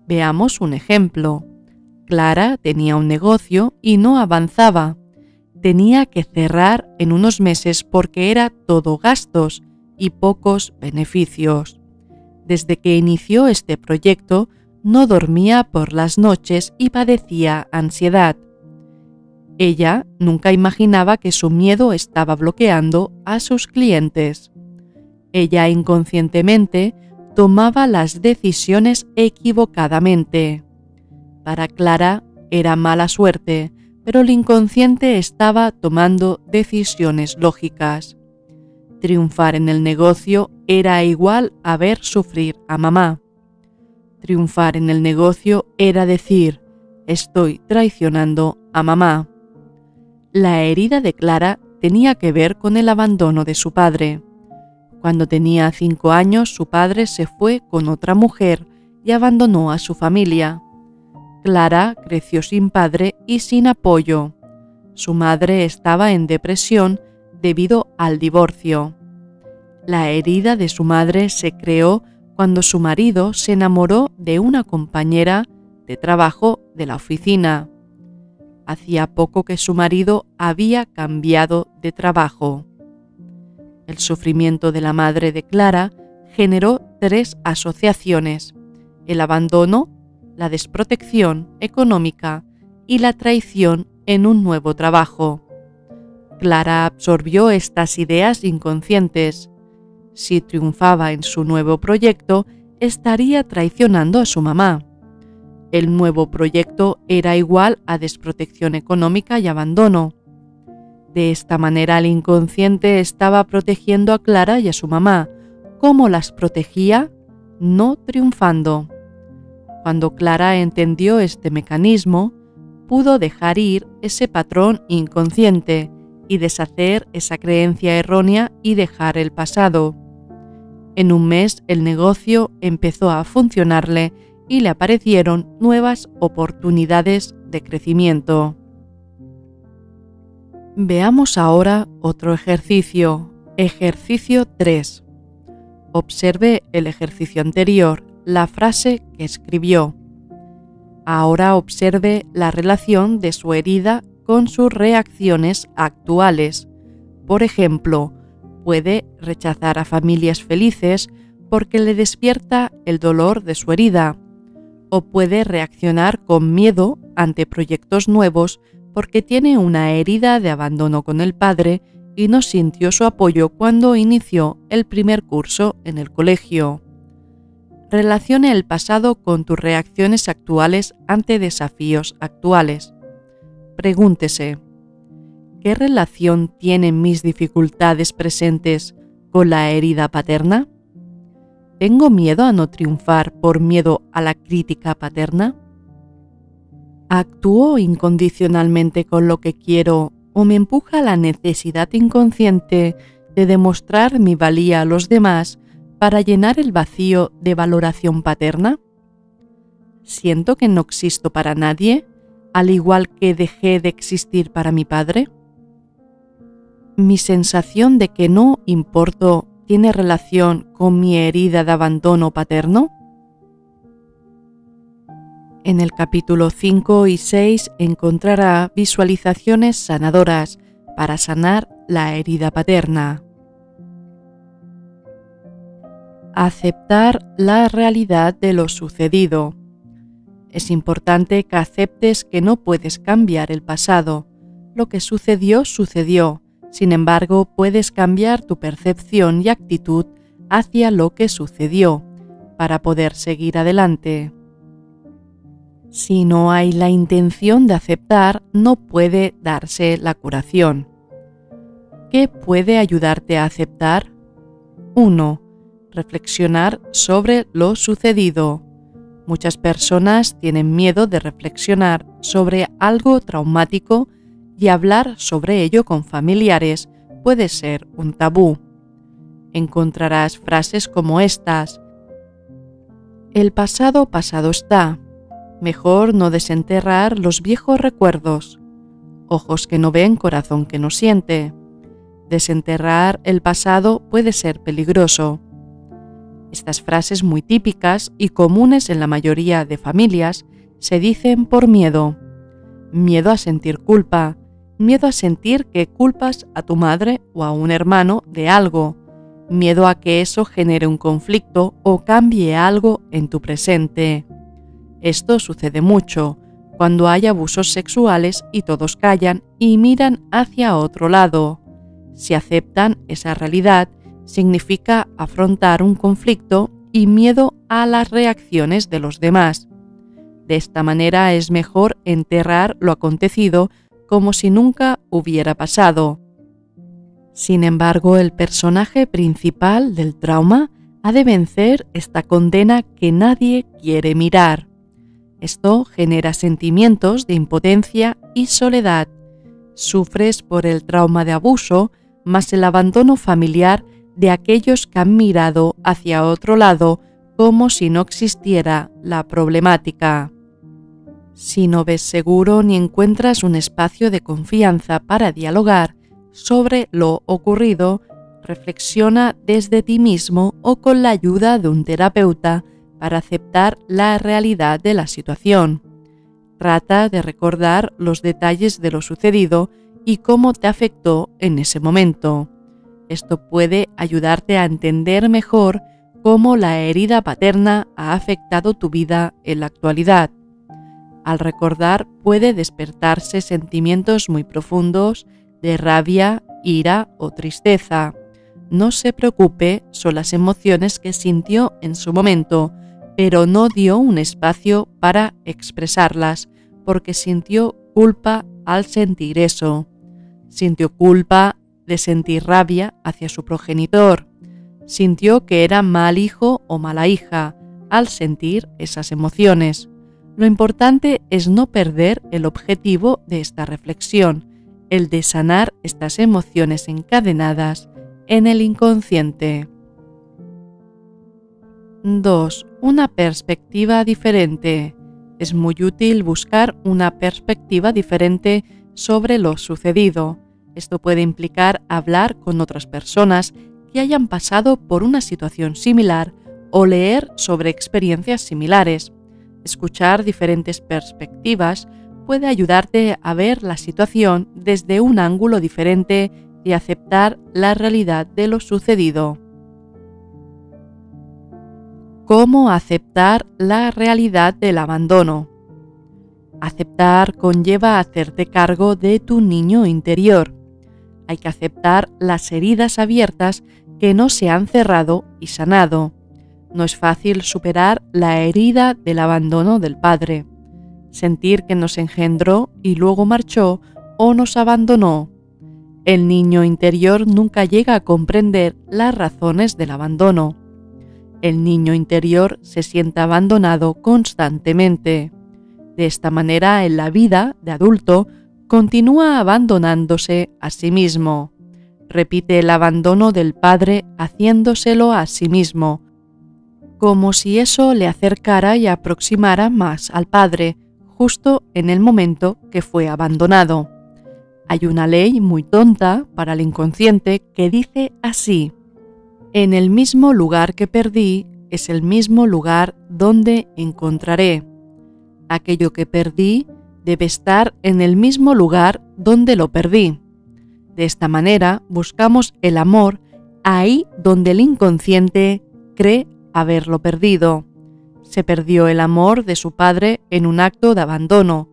Veamos un ejemplo. Clara tenía un negocio y no avanzaba. Tenía que cerrar en unos meses porque era todo gastos y pocos beneficios. Desde que inició este proyecto, no dormía por las noches y padecía ansiedad. Ella nunca imaginaba que su miedo estaba bloqueando a sus clientes. Ella inconscientemente tomaba las decisiones equivocadamente. Para Clara era mala suerte, pero el inconsciente estaba tomando decisiones lógicas. Triunfar en el negocio era igual a ver sufrir a mamá. Triunfar en el negocio era decir, estoy traicionando a mamá. La herida de Clara tenía que ver con el abandono de su padre. Cuando tenía 5 años, su padre se fue con otra mujer y abandonó a su familia. Clara creció sin padre y sin apoyo. Su madre estaba en depresión debido al divorcio. La herida de su madre se creó cuando su marido se enamoró de una compañera de trabajo de la oficina. Hacía poco que su marido había cambiado de trabajo. El sufrimiento de la madre de Clara generó 3 asociaciones: el abandono, la desprotección económica y la traición en un nuevo trabajo. Clara absorbió estas ideas inconscientes. Si triunfaba en su nuevo proyecto, estaría traicionando a su mamá. El nuevo proyecto era igual a desprotección económica y abandono. De esta manera el inconsciente estaba protegiendo a Clara y a su mamá. ¿Cómo las protegía? No triunfando. Cuando Clara entendió este mecanismo, pudo dejar ir ese patrón inconsciente y deshacer esa creencia errónea y dejar el pasado. En un mes el negocio empezó a funcionarle y le aparecieron nuevas oportunidades de crecimiento. Veamos ahora otro ejercicio. Ejercicio 3. Observe el ejercicio anterior, la frase que escribió. Ahora observe la relación de su herida con sus reacciones actuales. Por ejemplo, puede rechazar a familias felices porque le despierta el dolor de su herida, o puede reaccionar con miedo ante proyectos nuevos porque tiene una herida de abandono con el padre y no sintió su apoyo cuando inició el primer curso en el colegio. Relacione el pasado con tus reacciones actuales ante desafíos actuales. Pregúntese, ¿qué relación tienen mis dificultades presentes con la herida paterna? ¿Tengo miedo a no triunfar por miedo a la crítica paterna? ¿Actúo incondicionalmente con lo que quiero o me empuja la necesidad inconsciente de demostrar mi valía a los demás para llenar el vacío de valoración paterna? ¿Siento que no existo para nadie, al igual que dejé de existir para mi padre? ¿Mi sensación de que no importo tiene relación con mi herida de abandono paterno? En el capítulo 5 y 6 encontrará visualizaciones sanadoras para sanar la herida paterna. Aceptar la realidad de lo sucedido. Es importante que aceptes que no puedes cambiar el pasado. Lo que sucedió, sucedió. Sin embargo, puedes cambiar tu percepción y actitud hacia lo que sucedió para poder seguir adelante. Si no hay la intención de aceptar, no puede darse la curación. ¿Qué puede ayudarte a aceptar? 1. Reflexionar sobre lo sucedido. Muchas personas tienen miedo de reflexionar sobre algo traumático y hablar sobre ello con familiares puede ser un tabú. Encontrarás frases como estas: el pasado pasado está. Mejor no desenterrar los viejos recuerdos. Ojos que no ven, corazón que no siente. Desenterrar el pasado puede ser peligroso. Estas frases muy típicas y comunes en la mayoría de familias se dicen por miedo. Miedo a sentir culpa, miedo a sentir que culpas a tu madre o a un hermano de algo, miedo a que eso genere un conflicto o cambie algo en tu presente. Esto sucede mucho cuando hay abusos sexuales y todos callan y miran hacia otro lado. Si aceptan esa realidad, significa afrontar un conflicto y miedo a las reacciones de los demás. De esta manera es mejor enterrar lo acontecido como si nunca hubiera pasado. Sin embargo, el personaje principal del trauma ha de vencer esta condena que nadie quiere mirar. Esto genera sentimientos de impotencia y soledad. Sufres por el trauma de abuso, más el abandono familiar de aquellos que han mirado hacia otro lado como si no existiera la problemática. Si no ves seguro ni encuentras un espacio de confianza para dialogar sobre lo ocurrido, reflexiona desde ti mismo o con la ayuda de un terapeuta para aceptar la realidad de la situación. Trata de recordar los detalles de lo sucedido y cómo te afectó en ese momento. Esto puede ayudarte a entender mejor cómo la herida paterna ha afectado tu vida en la actualidad. Al recordar puede despertarse sentimientos muy profundos de rabia, ira o tristeza. No se preocupe, son las emociones que sintió en su momento, pero no dio un espacio para expresarlas porque sintió culpa al sentir eso. Sintió culpa de sentir rabia hacia su progenitor. Sintió que era mal hijo o mala hija al sentir esas emociones. Lo importante es no perder el objetivo de esta reflexión, el de sanar estas emociones encadenadas en el inconsciente. 2. Una perspectiva diferente. Es muy útil buscar una perspectiva diferente sobre lo sucedido. Esto puede implicar hablar con otras personas que hayan pasado por una situación similar o leer sobre experiencias similares. Escuchar diferentes perspectivas puede ayudarte a ver la situación desde un ángulo diferente y aceptar la realidad de lo sucedido. ¿Cómo aceptar la realidad del abandono? Aceptar conlleva hacerte cargo de tu niño interior. Hay que aceptar las heridas abiertas que no se han cerrado y sanado. No es fácil superar la herida del abandono del padre, sentir que nos engendró y luego marchó o nos abandonó. El niño interior nunca llega a comprender las razones del abandono. El niño interior se siente abandonado constantemente. De esta manera, en la vida de adulto, continúa abandonándose a sí mismo. Repite el abandono del padre haciéndoselo a sí mismo. como si eso le acercara y aproximara más al padre, justo en el momento que fue abandonado. Hay una ley muy tonta para el inconsciente que dice así: en el mismo lugar que perdí es el mismo lugar donde encontraré. Aquello que perdí debe estar en el mismo lugar donde lo perdí. De esta manera buscamos el amor ahí donde el inconsciente cree haberlo perdido. Se perdió el amor de su padre en un acto de abandono.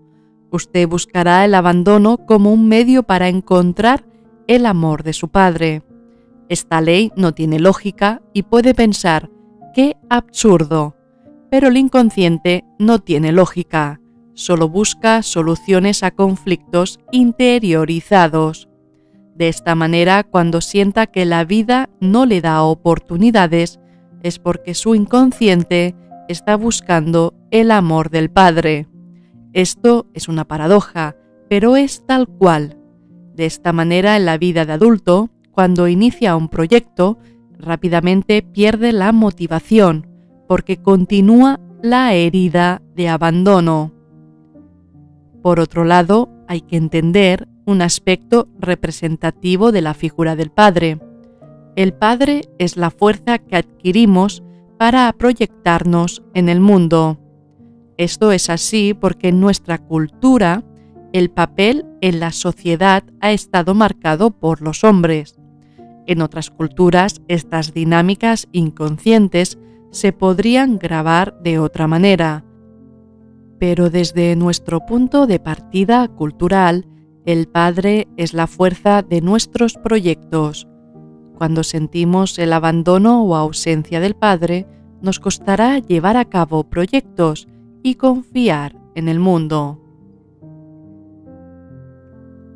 Usted buscará el abandono como un medio para encontrar el amor de su padre. Esta ley no tiene lógica y puede pensar: ¡qué absurdo! Pero el inconsciente no tiene lógica, solo busca soluciones a conflictos interiorizados. De esta manera, cuando sienta que la vida no le da oportunidades, es porque su inconsciente está buscando el amor del padre. Esto es una paradoja, pero es tal cual. De esta manera, en la vida de adulto, cuando inicia un proyecto, rápidamente pierde la motivación, porque continúa la herida de abandono. Por otro lado, hay que entender un aspecto representativo de la figura del padre. El padre es la fuerza que adquirimos para proyectarnos en el mundo. Esto es así porque en nuestra cultura el papel en la sociedad ha estado marcado por los hombres. En otras culturas, estas dinámicas inconscientes se podrían grabar de otra manera. Pero desde nuestro punto de partida cultural, el padre es la fuerza de nuestros proyectos. Cuando sentimos el abandono o ausencia del padre, nos costará llevar a cabo proyectos y confiar en el mundo.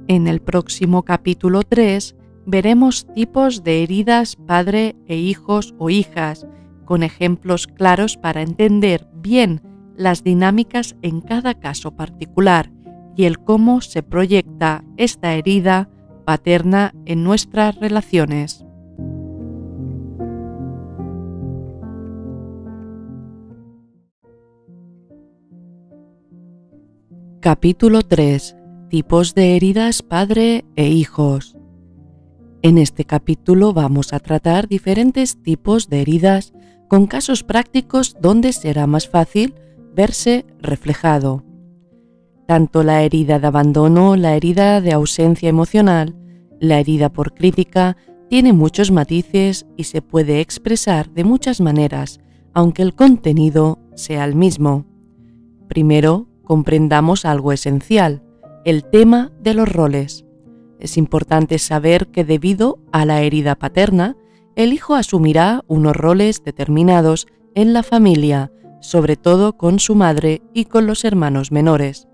En el próximo capítulo 3 veremos tipos de heridas padre e hijos o hijas, con ejemplos claros para entender bien las dinámicas en cada caso particular y el cómo se proyecta esta herida paterna en nuestras relaciones. Capítulo 3. Tipos de heridas padre e hijos. En este capítulo vamos a tratar diferentes tipos de heridas con casos prácticos donde será más fácil verse reflejado. Tanto la herida de abandono, la herida de ausencia emocional, la herida por crítica, tiene muchos matices y se puede expresar de muchas maneras, aunque el contenido sea el mismo. Primero, comprendamos algo esencial, el tema de los roles. Es importante saber que debido a la herida paterna, el hijo asumirá unos roles determinados en la familia, sobre todo con su madre y con los hermanos menores.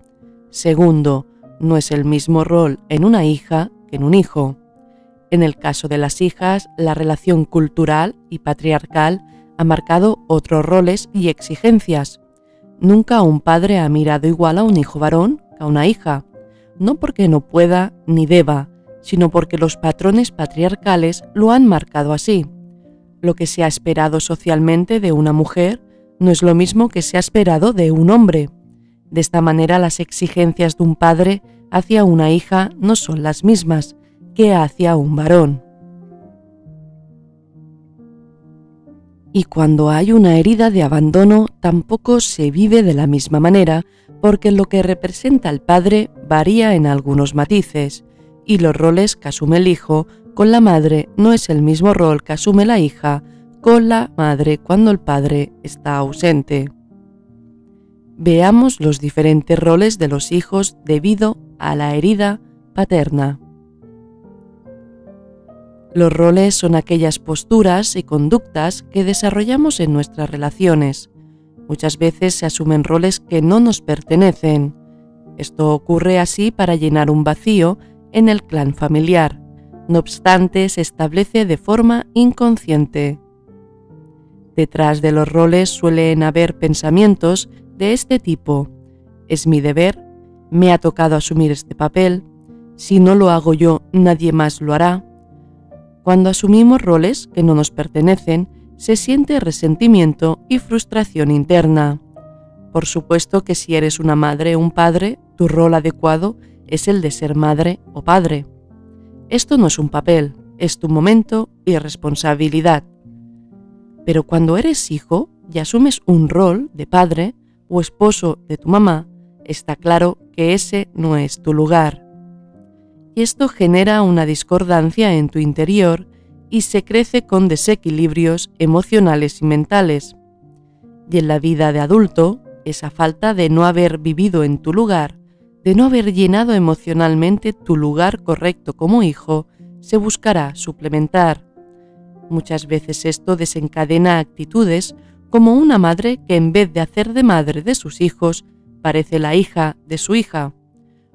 Segundo, no es el mismo rol en una hija que en un hijo. En el caso de las hijas, la relación cultural y patriarcal ha marcado otros roles y exigencias. Nunca un padre ha mirado igual a un hijo varón que a una hija, no porque no pueda ni deba, sino porque los patrones patriarcales lo han marcado así. Lo que se ha esperado socialmente de una mujer no es lo mismo que se ha esperado de un hombre. De esta manera, las exigencias de un padre hacia una hija no son las mismas que hacia un varón. Y cuando hay una herida de abandono, tampoco se vive de la misma manera, porque lo que representa el padre varía en algunos matices, y los roles que asume el hijo con la madre no es el mismo rol que asume la hija con la madre cuando el padre está ausente. Veamos los diferentes roles de los hijos debido a la herida paterna. Los roles son aquellas posturas y conductas que desarrollamos en nuestras relaciones. Muchas veces se asumen roles que no nos pertenecen. Esto ocurre así para llenar un vacío en el clan familiar. No obstante, se establece de forma inconsciente. Detrás de los roles suelen haber pensamientos de este tipo: es mi deber, me ha tocado asumir este papel, si no lo hago yo, nadie más lo hará. Cuando asumimos roles que no nos pertenecen, se siente resentimiento y frustración interna. Por supuesto que si eres una madre o un padre, tu rol adecuado es el de ser madre o padre. Esto no es un papel, es tu momento y responsabilidad. Pero cuando eres hijo y asumes un rol de padre o esposo de tu mamá, está claro que ese no es tu lugar. Y esto genera una discordancia en tu interior y se crece con desequilibrios emocionales y mentales. Y en la vida de adulto, esa falta de no haber vivido en tu lugar, de no haber llenado emocionalmente tu lugar correcto como hijo, se buscará suplementar. Muchas veces esto desencadena actitudes como una madre que en vez de hacer de madre de sus hijos, parece la hija de su hija,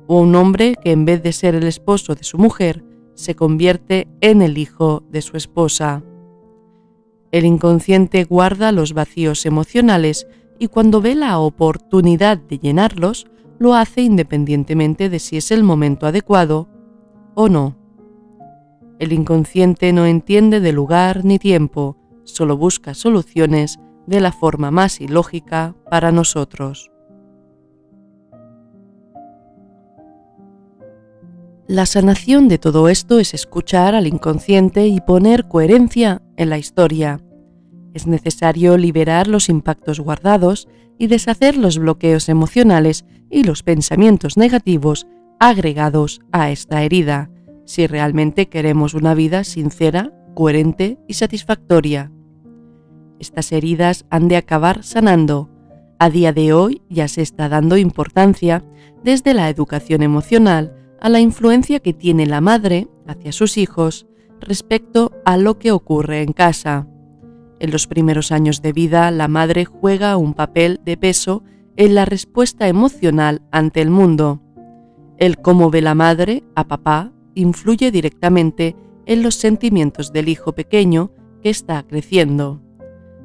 o un hombre que en vez de ser el esposo de su mujer, se convierte en el hijo de su esposa. El inconsciente guarda los vacíos emocionales y cuando ve la oportunidad de llenarlos, lo hace independientemente de si es el momento adecuado o no. El inconsciente no entiende de lugar ni tiempo, solo busca soluciones de la forma más ilógica para nosotros. La sanación de todo esto es escuchar al inconsciente y poner coherencia en la historia. Es necesario liberar los impactos guardados y deshacer los bloqueos emocionales y los pensamientos negativos agregados a esta herida, si realmente queremos una vida sincera, coherente y satisfactoria. Estas heridas han de acabar sanando. A día de hoy ya se está dando importancia desde la educación emocional a la influencia que tiene la madre hacia sus hijos respecto a lo que ocurre en casa. En los primeros años de vida, la madre juega un papel de peso en la respuesta emocional ante el mundo. El cómo ve la madre a papá influye directamente en los sentimientos del hijo pequeño que está creciendo.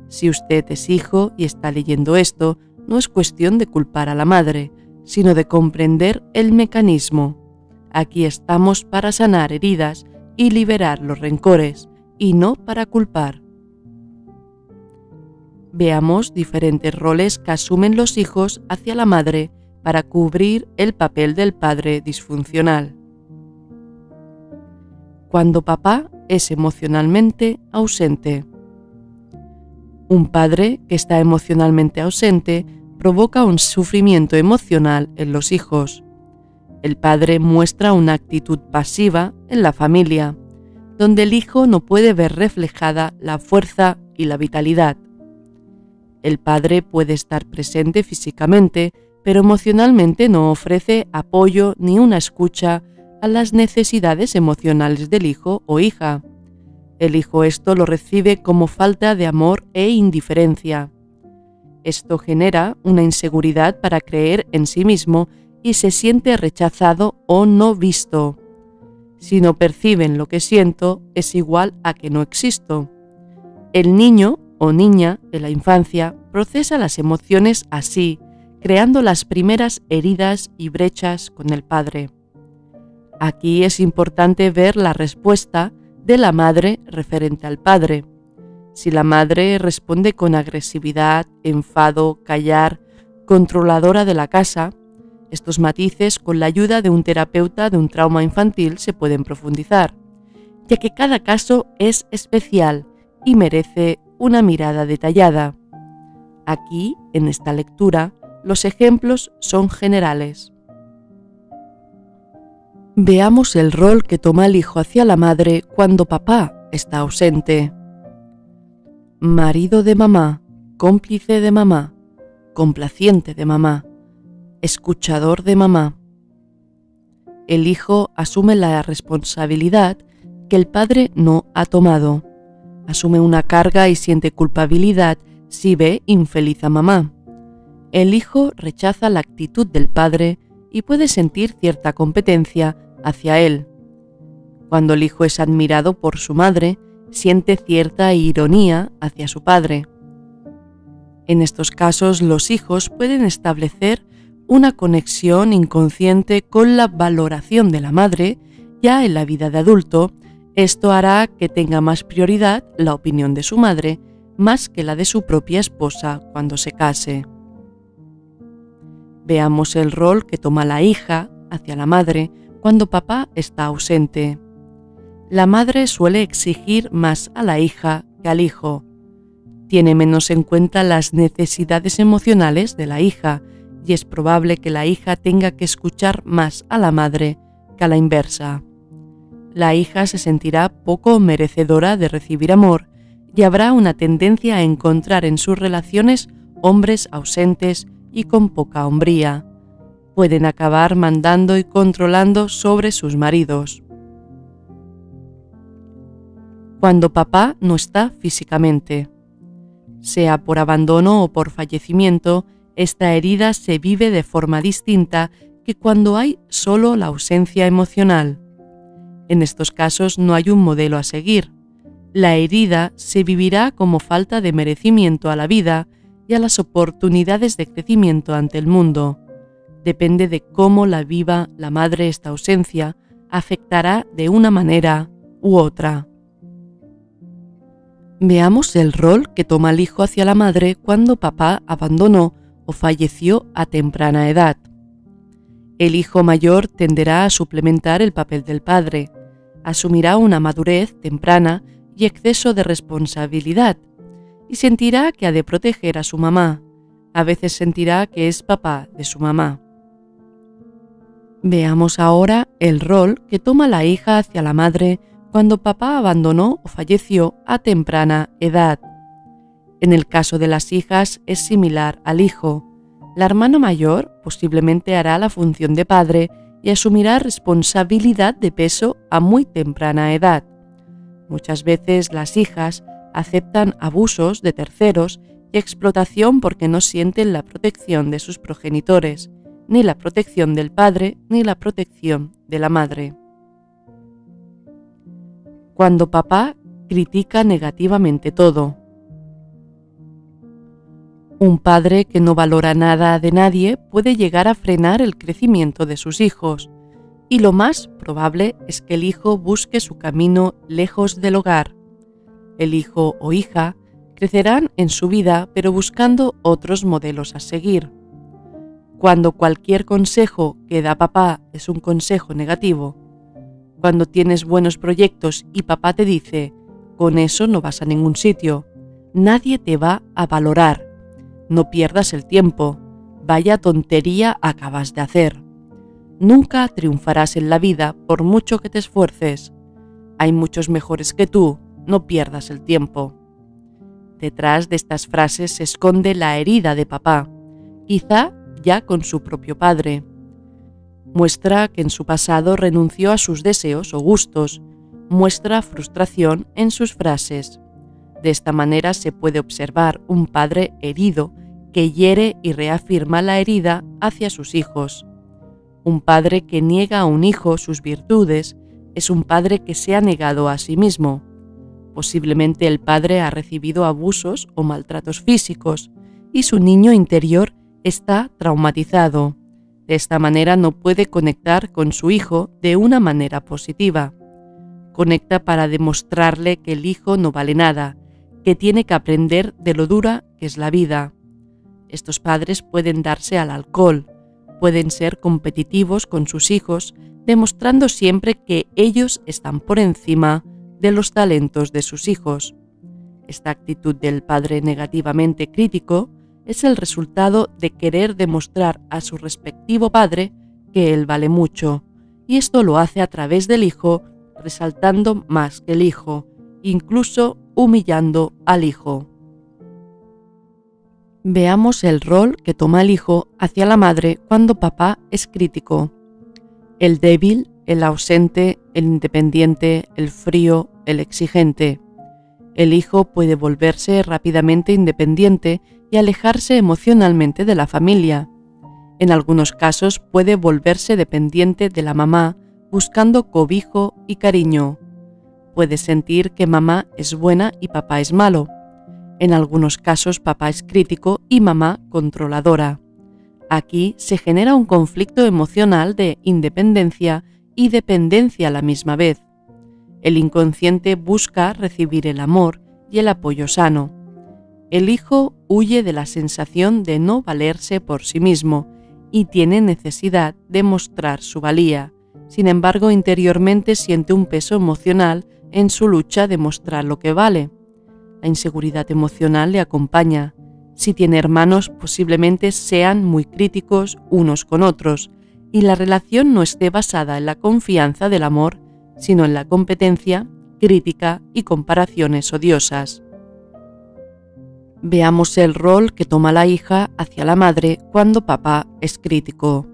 Si usted es hijo y está leyendo esto, no es cuestión de culpar a la madre, sino de comprender el mecanismo. Aquí estamos para sanar heridas y liberar los rencores, y no para culpar. Veamos diferentes roles que asumen los hijos hacia la madre para cubrir el papel del padre disfuncional. Cuando papá es emocionalmente ausente. Un padre que está emocionalmente ausente provoca un sufrimiento emocional en los hijos. El padre muestra una actitud pasiva en la familia, donde el hijo no puede ver reflejada la fuerza y la vitalidad. El padre puede estar presente físicamente, pero emocionalmente no ofrece apoyo ni una escucha a las necesidades emocionales del hijo o hija. El hijo esto lo recibe como falta de amor e indiferencia. Esto genera una inseguridad para creer en sí mismo y se siente rechazado o no visto. Si no perciben lo que siento, es igual a que no existo. El niño o niña en la infancia procesa las emociones así, creando las primeras heridas y brechas con el padre. Aquí es importante ver la respuesta de la madre referente al padre. Si la madre responde con agresividad, enfado, callar, controladora de la casa, estos matices, con la ayuda de un terapeuta de un trauma infantil, se pueden profundizar, ya que cada caso es especial y merece una mirada detallada. Aquí, en esta lectura, los ejemplos son generales. Veamos el rol que toma el hijo hacia la madre cuando papá está ausente. Marido de mamá, cómplice de mamá, complaciente de mamá, escuchador de mamá. El hijo asume la responsabilidad que el padre no ha tomado. Asume una carga y siente culpabilidad si ve infeliz a mamá. El hijo rechaza la actitud del padre y puede sentir cierta competencia hacia él. Cuando el hijo es admirado por su madre, siente cierta ironía hacia su padre. En estos casos, los hijos pueden establecer una conexión inconsciente con la valoración de la madre. Ya en la vida de adulto, esto hará que tenga más prioridad la opinión de su madre, más que la de su propia esposa cuando se case. Veamos el rol que toma la hija hacia la madre cuando papá está ausente. La madre suele exigir más a la hija que al hijo. Tiene menos en cuenta las necesidades emocionales de la hija y es probable que la hija tenga que escuchar más a la madre que a la inversa. La hija se sentirá poco merecedora de recibir amor y habrá una tendencia a encontrar en sus relaciones hombres ausentes y con poca hombría. Pueden acabar mandando y controlando sobre sus maridos. Cuando papá no está físicamente. Sea por abandono o por fallecimiento, esta herida se vive de forma distinta que cuando hay solo la ausencia emocional. En estos casos no hay un modelo a seguir. La herida se vivirá como falta de merecimiento a la vida y a las oportunidades de crecimiento ante el mundo. Depende de cómo la viva la madre esta ausencia, afectará de una manera u otra. Veamos el rol que toma el hijo hacia la madre cuando papá abandonó o falleció a temprana edad. El hijo mayor tenderá a suplementar el papel del padre, asumirá una madurez temprana y exceso de responsabilidad, y sentirá que ha de proteger a su mamá. A veces sentirá que es papá de su mamá. Veamos ahora el rol que toma la hija hacia la madre cuando papá abandonó o falleció a temprana edad. En el caso de las hijas es similar al hijo. La hermana mayor posiblemente hará la función de padre y asumirá responsabilidad de peso a muy temprana edad. Muchas veces las hijas aceptan abusos de terceros y explotación porque no sienten la protección de sus progenitores, ni la protección del padre, ni la protección de la madre. Cuando papá critica negativamente todo. Un padre que no valora nada de nadie puede llegar a frenar el crecimiento de sus hijos, y lo más probable es que el hijo busque su camino lejos del hogar. El hijo o hija crecerán en su vida pero buscando otros modelos a seguir. Cuando cualquier consejo que da papá es un consejo negativo, cuando tienes buenos proyectos y papá te dice, con eso no vas a ningún sitio, nadie te va a valorar, no pierdas el tiempo, vaya tontería acabas de hacer. Nunca triunfarás en la vida por mucho que te esfuerces. Hay muchos mejores que tú, no pierdas el tiempo. Detrás de estas frases se esconde la herida de papá, quizá ya con su propio padre. Muestra que en su pasado renunció a sus deseos o gustos, muestra frustración en sus frases. De esta manera se puede observar un padre herido que hiere y reafirma la herida hacia sus hijos. Un padre que niega a un hijo sus virtudes es un padre que se ha negado a sí mismo. Posiblemente el padre ha recibido abusos o maltratos físicos y su niño interior está traumatizado. De esta manera no puede conectar con su hijo de una manera positiva. Conecta para demostrarle que el hijo no vale nada, que tiene que aprender de lo dura que es la vida. Estos padres pueden darse al alcohol, pueden ser competitivos con sus hijos, demostrando siempre que ellos están por encima de los talentos de sus hijos. Esta actitud del padre negativamente crítico es el resultado de querer demostrar a su respectivo padre que él vale mucho, y esto lo hace a través del hijo, resaltando más que el hijo, incluso humillando al hijo. Veamos el rol que toma el hijo hacia la madre cuando papá es crítico. El débil, el ausente, el independiente, el frío, el exigente. El hijo puede volverse rápidamente independiente y alejarse emocionalmente de la familia. En algunos casos puede volverse dependiente de la mamá, buscando cobijo y cariño. Puede sentir que mamá es buena y papá es malo. En algunos casos papá es crítico y mamá controladora. Aquí se genera un conflicto emocional de independencia y dependencia a la misma vez. El inconsciente busca recibir el amor y el apoyo sano. el hijo huye de la sensación de no valerse por sí mismo y tiene necesidad de mostrar su valía. Sin embargo, interiormente siente un peso emocional en su lucha de mostrar lo que vale. La inseguridad emocional le acompaña. Si tiene hermanos, posiblemente sean muy críticos unos con otros, y la relación no esté basada en la confianza del amor, sino en la competencia, crítica y comparaciones odiosas. Veamos el rol que toma la hija hacia la madre cuando papá es crítico.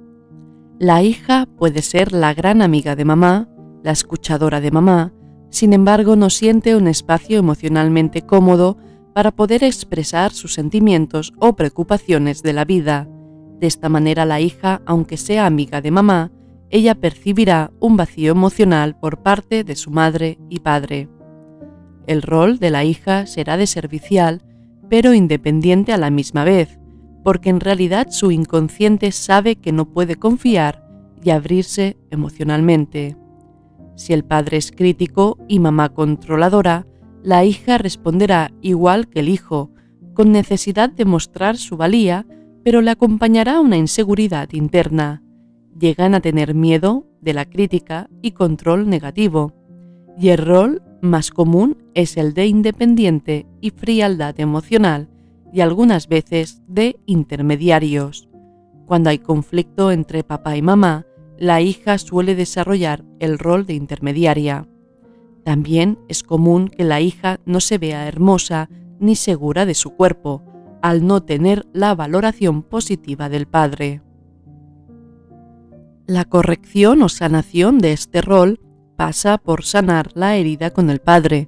La hija puede ser la gran amiga de mamá, la escuchadora de mamá, sin embargo no siente un espacio emocionalmente cómodo para poder expresar sus sentimientos o preocupaciones de la vida. De esta manera la hija, aunque sea amiga de mamá, ella percibirá un vacío emocional por parte de su madre y padre. El rol de la hija será de servicial, pero independiente a la misma vez, porque en realidad su inconsciente sabe que no puede confiar y abrirse emocionalmente. Si el padre es crítico y mamá controladora, la hija responderá igual que el hijo, con necesidad de mostrar su valía, pero le acompañará una inseguridad interna. Llegan a tener miedo de la crítica y control negativo, y el rol más común es el de independiente y frialdad emocional, y algunas veces de intermediarios. Cuando hay conflicto entre papá y mamá, la hija suele desarrollar el rol de intermediaria. También es común que la hija no se vea hermosa ni segura de su cuerpo, al no tener la valoración positiva del padre. La corrección o sanación de este rol pasa por sanar la herida con el padre.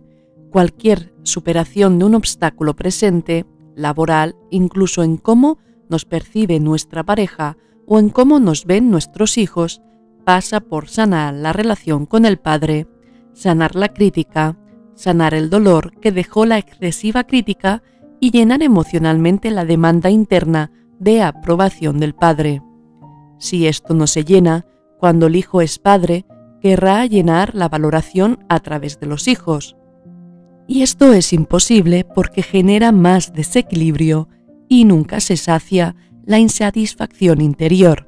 Cualquier superación de un obstáculo presente, laboral, incluso en cómo nos percibe nuestra pareja o en cómo nos ven nuestros hijos, pasa por sanar la relación con el padre, sanar la crítica, sanar el dolor que dejó la excesiva crítica y llenar emocionalmente la demanda interna de aprobación del padre. Si esto no se llena, cuando el hijo es padre, querrá llenar la valoración a través de los hijos. Y esto es imposible porque genera más desequilibrio y nunca se sacia la insatisfacción interior.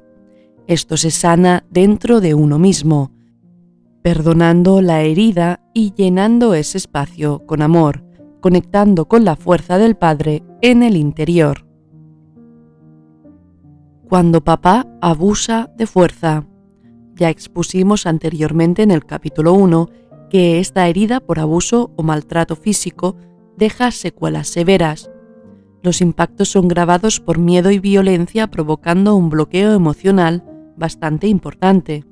Esto se sana dentro de uno mismo, perdonando la herida y llenando ese espacio con amor, conectando con la fuerza del Padre en el interior. Cuando papá abusa de fuerza. Ya expusimos anteriormente en el capítulo 1 que esta herida por abuso o maltrato físico deja secuelas severas. Los impactos son gravados por miedo y violencia, provocando un bloqueo emocional bastante importante,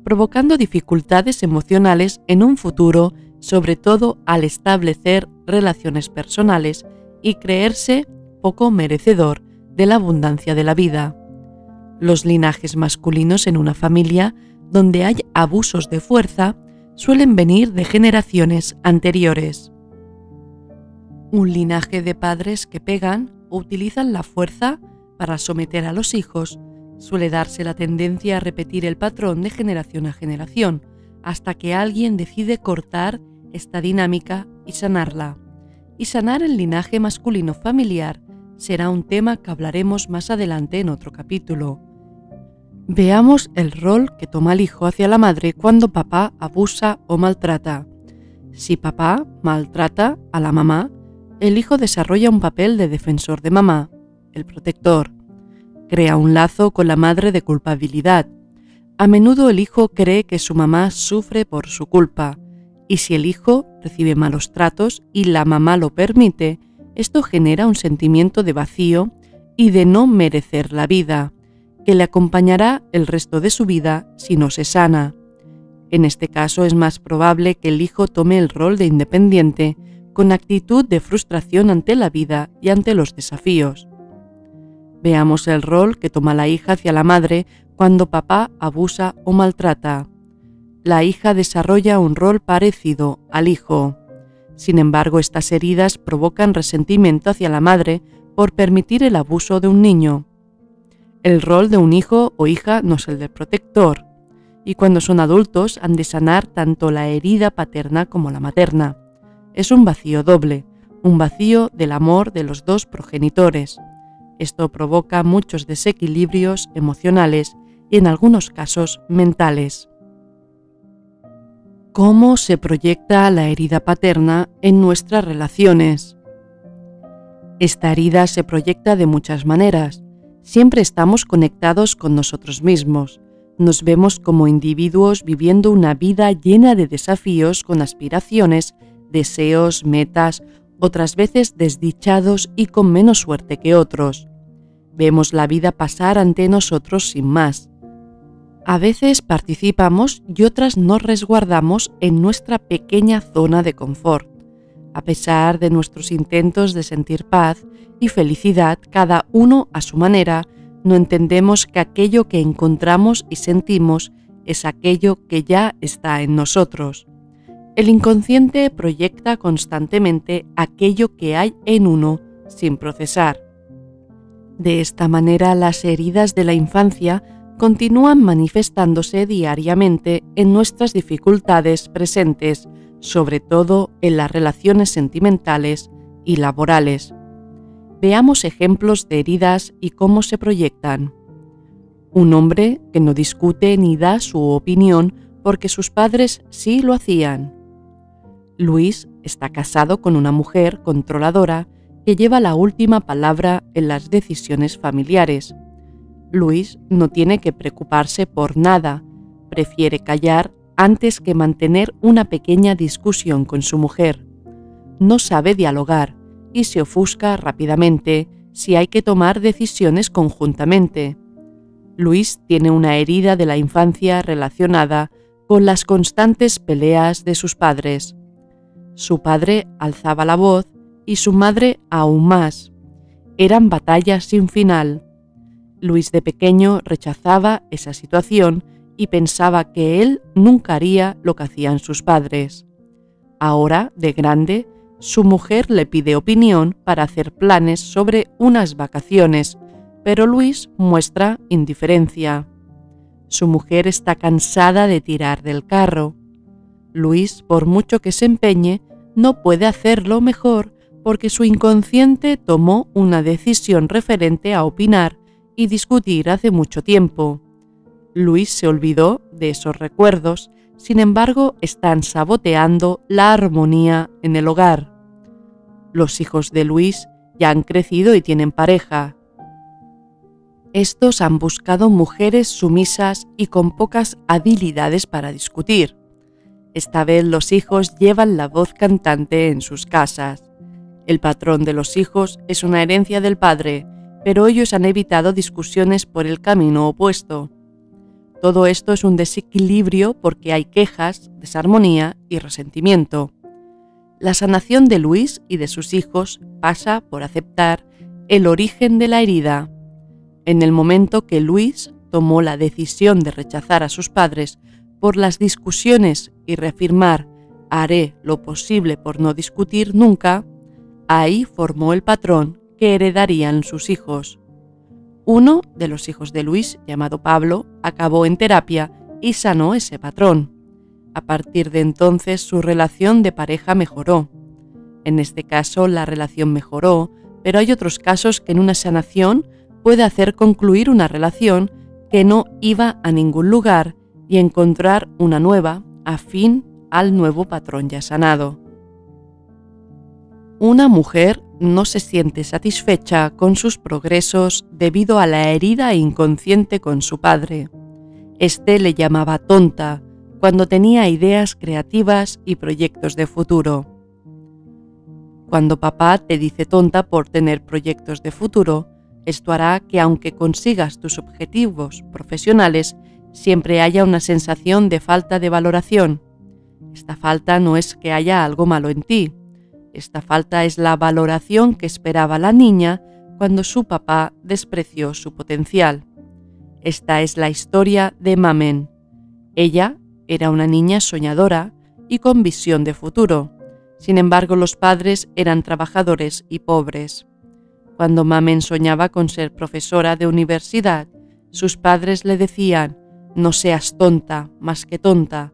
provocando dificultades emocionales en un futuro, sobre todo al establecer relaciones personales y creerse poco merecedor de la abundancia de la vida. Los linajes masculinos en una familia donde hay abusos de fuerza suelen venir de generaciones anteriores. Un linaje de padres que pegan o utilizan la fuerza para someter a los hijos suele darse la tendencia a repetir el patrón de generación a generación, hasta que alguien decide cortar esta dinámica y sanarla. Y sanar el linaje masculino familiar será un tema que hablaremos más adelante en otro capítulo. Veamos el rol que toma el hijo hacia la madre cuando papá abusa o maltrata. Si papá maltrata a la mamá, el hijo desarrolla un papel de defensor de mamá, el protector. Crea un lazo con la madre de culpabilidad. A menudo el hijo cree que su mamá sufre por su culpa, y si el hijo recibe malos tratos y la mamá lo permite, esto genera un sentimiento de vacío y de no merecer la vida, que le acompañará el resto de su vida si no se sana. En este caso es más probable que el hijo tome el rol de independiente, con actitud de frustración ante la vida y ante los desafíos. Veamos el rol que toma la hija hacia la madre cuando papá abusa o maltrata. La hija desarrolla un rol parecido al hijo. Sin embargo, estas heridas provocan resentimiento hacia la madre por permitir el abuso de un niño. El rol de un hijo o hija no es el del protector, y cuando son adultos han de sanar tanto la herida paterna como la materna. Es un vacío doble, un vacío del amor de los dos progenitores. Esto provoca muchos desequilibrios emocionales y en algunos casos mentales. ¿Cómo se proyecta la herida paterna en nuestras relaciones? Esta herida se proyecta de muchas maneras. Siempre estamos conectados con nosotros mismos. Nos vemos como individuos viviendo una vida llena de desafíos con aspiraciones, deseos, metas, otras veces desdichados y con menos suerte que otros. Vemos la vida pasar ante nosotros sin más. A veces participamos y otras nos resguardamos en nuestra pequeña zona de confort. A pesar de nuestros intentos de sentir paz y felicidad, cada uno a su manera, no entendemos que aquello que encontramos y sentimos es aquello que ya está en nosotros. El inconsciente proyecta constantemente aquello que hay en uno sin procesar. De esta manera, las heridas de la infancia continúan manifestándose diariamente en nuestras dificultades presentes, sobre todo en las relaciones sentimentales y laborales. Veamos ejemplos de heridas y cómo se proyectan. Un hombre que no discute ni da su opinión porque sus padres sí lo hacían. Luis está casado con una mujer controladora que lleva la última palabra en las decisiones familiares. Luis no tiene que preocuparse por nada, prefiere callar antes que mantener una pequeña discusión con su mujer. No sabe dialogar y se ofusca rápidamente si hay que tomar decisiones conjuntamente. Luis tiene una herida de la infancia relacionada con las constantes peleas de sus padres. Su padre alzaba la voz y su madre aún más. Eran batallas sin final. Luis de pequeño rechazaba esa situación y pensaba que él nunca haría lo que hacían sus padres. Ahora, de grande, su mujer le pide opinión para hacer planes sobre unas vacaciones, pero Luis muestra indiferencia. Su mujer está cansada de tirar del carro. Luis, por mucho que se empeñe, no puede hacerlo mejor porque su inconsciente tomó una decisión referente a opinar y discutir hace mucho tiempo. Luis se olvidó de esos recuerdos, sin embargo, están saboteando la armonía en el hogar. Los hijos de Luis ya han crecido y tienen pareja. Estos han buscado mujeres sumisas y con pocas habilidades para discutir. Esta vez los hijos llevan la voz cantante en sus casas. El patrón de los hijos es una herencia del padre, pero ellos han evitado discusiones por el camino opuesto. Todo esto es un desequilibrio porque hay quejas, desarmonía y resentimiento. La sanación de Luis y de sus hijos pasa por aceptar el origen de la herida. En el momento que Luis tomó la decisión de rechazar a sus padres por las discusiones y reafirmar «haré lo posible por no discutir nunca», ahí formó el patrón que heredarían sus hijos. Uno de los hijos de Luis, llamado Pablo, acabó en terapia y sanó ese patrón. A partir de entonces su relación de pareja mejoró. En este caso la relación mejoró, pero hay otros casos que en una sanación puede hacer concluir una relación que no iba a ningún lugar y encontrar una nueva, afín al nuevo patrón ya sanado. Una mujer no se siente satisfecha con sus progresos debido a la herida inconsciente con su padre. Este le llamaba tonta cuando tenía ideas creativas y proyectos de futuro. Cuando papá te dice tonta por tener proyectos de futuro, esto hará que aunque consigas tus objetivos profesionales, siempre haya una sensación de falta de valoración. Esta falta no es que haya algo malo en ti. Esta falta es la valoración que esperaba la niña cuando su papá despreció su potencial. Esta es la historia de Mamen. Ella era una niña soñadora y con visión de futuro. Sin embargo, los padres eran trabajadores y pobres. Cuando Mamen soñaba con ser profesora de universidad, sus padres le decían: «No seas tonta, más que tonta.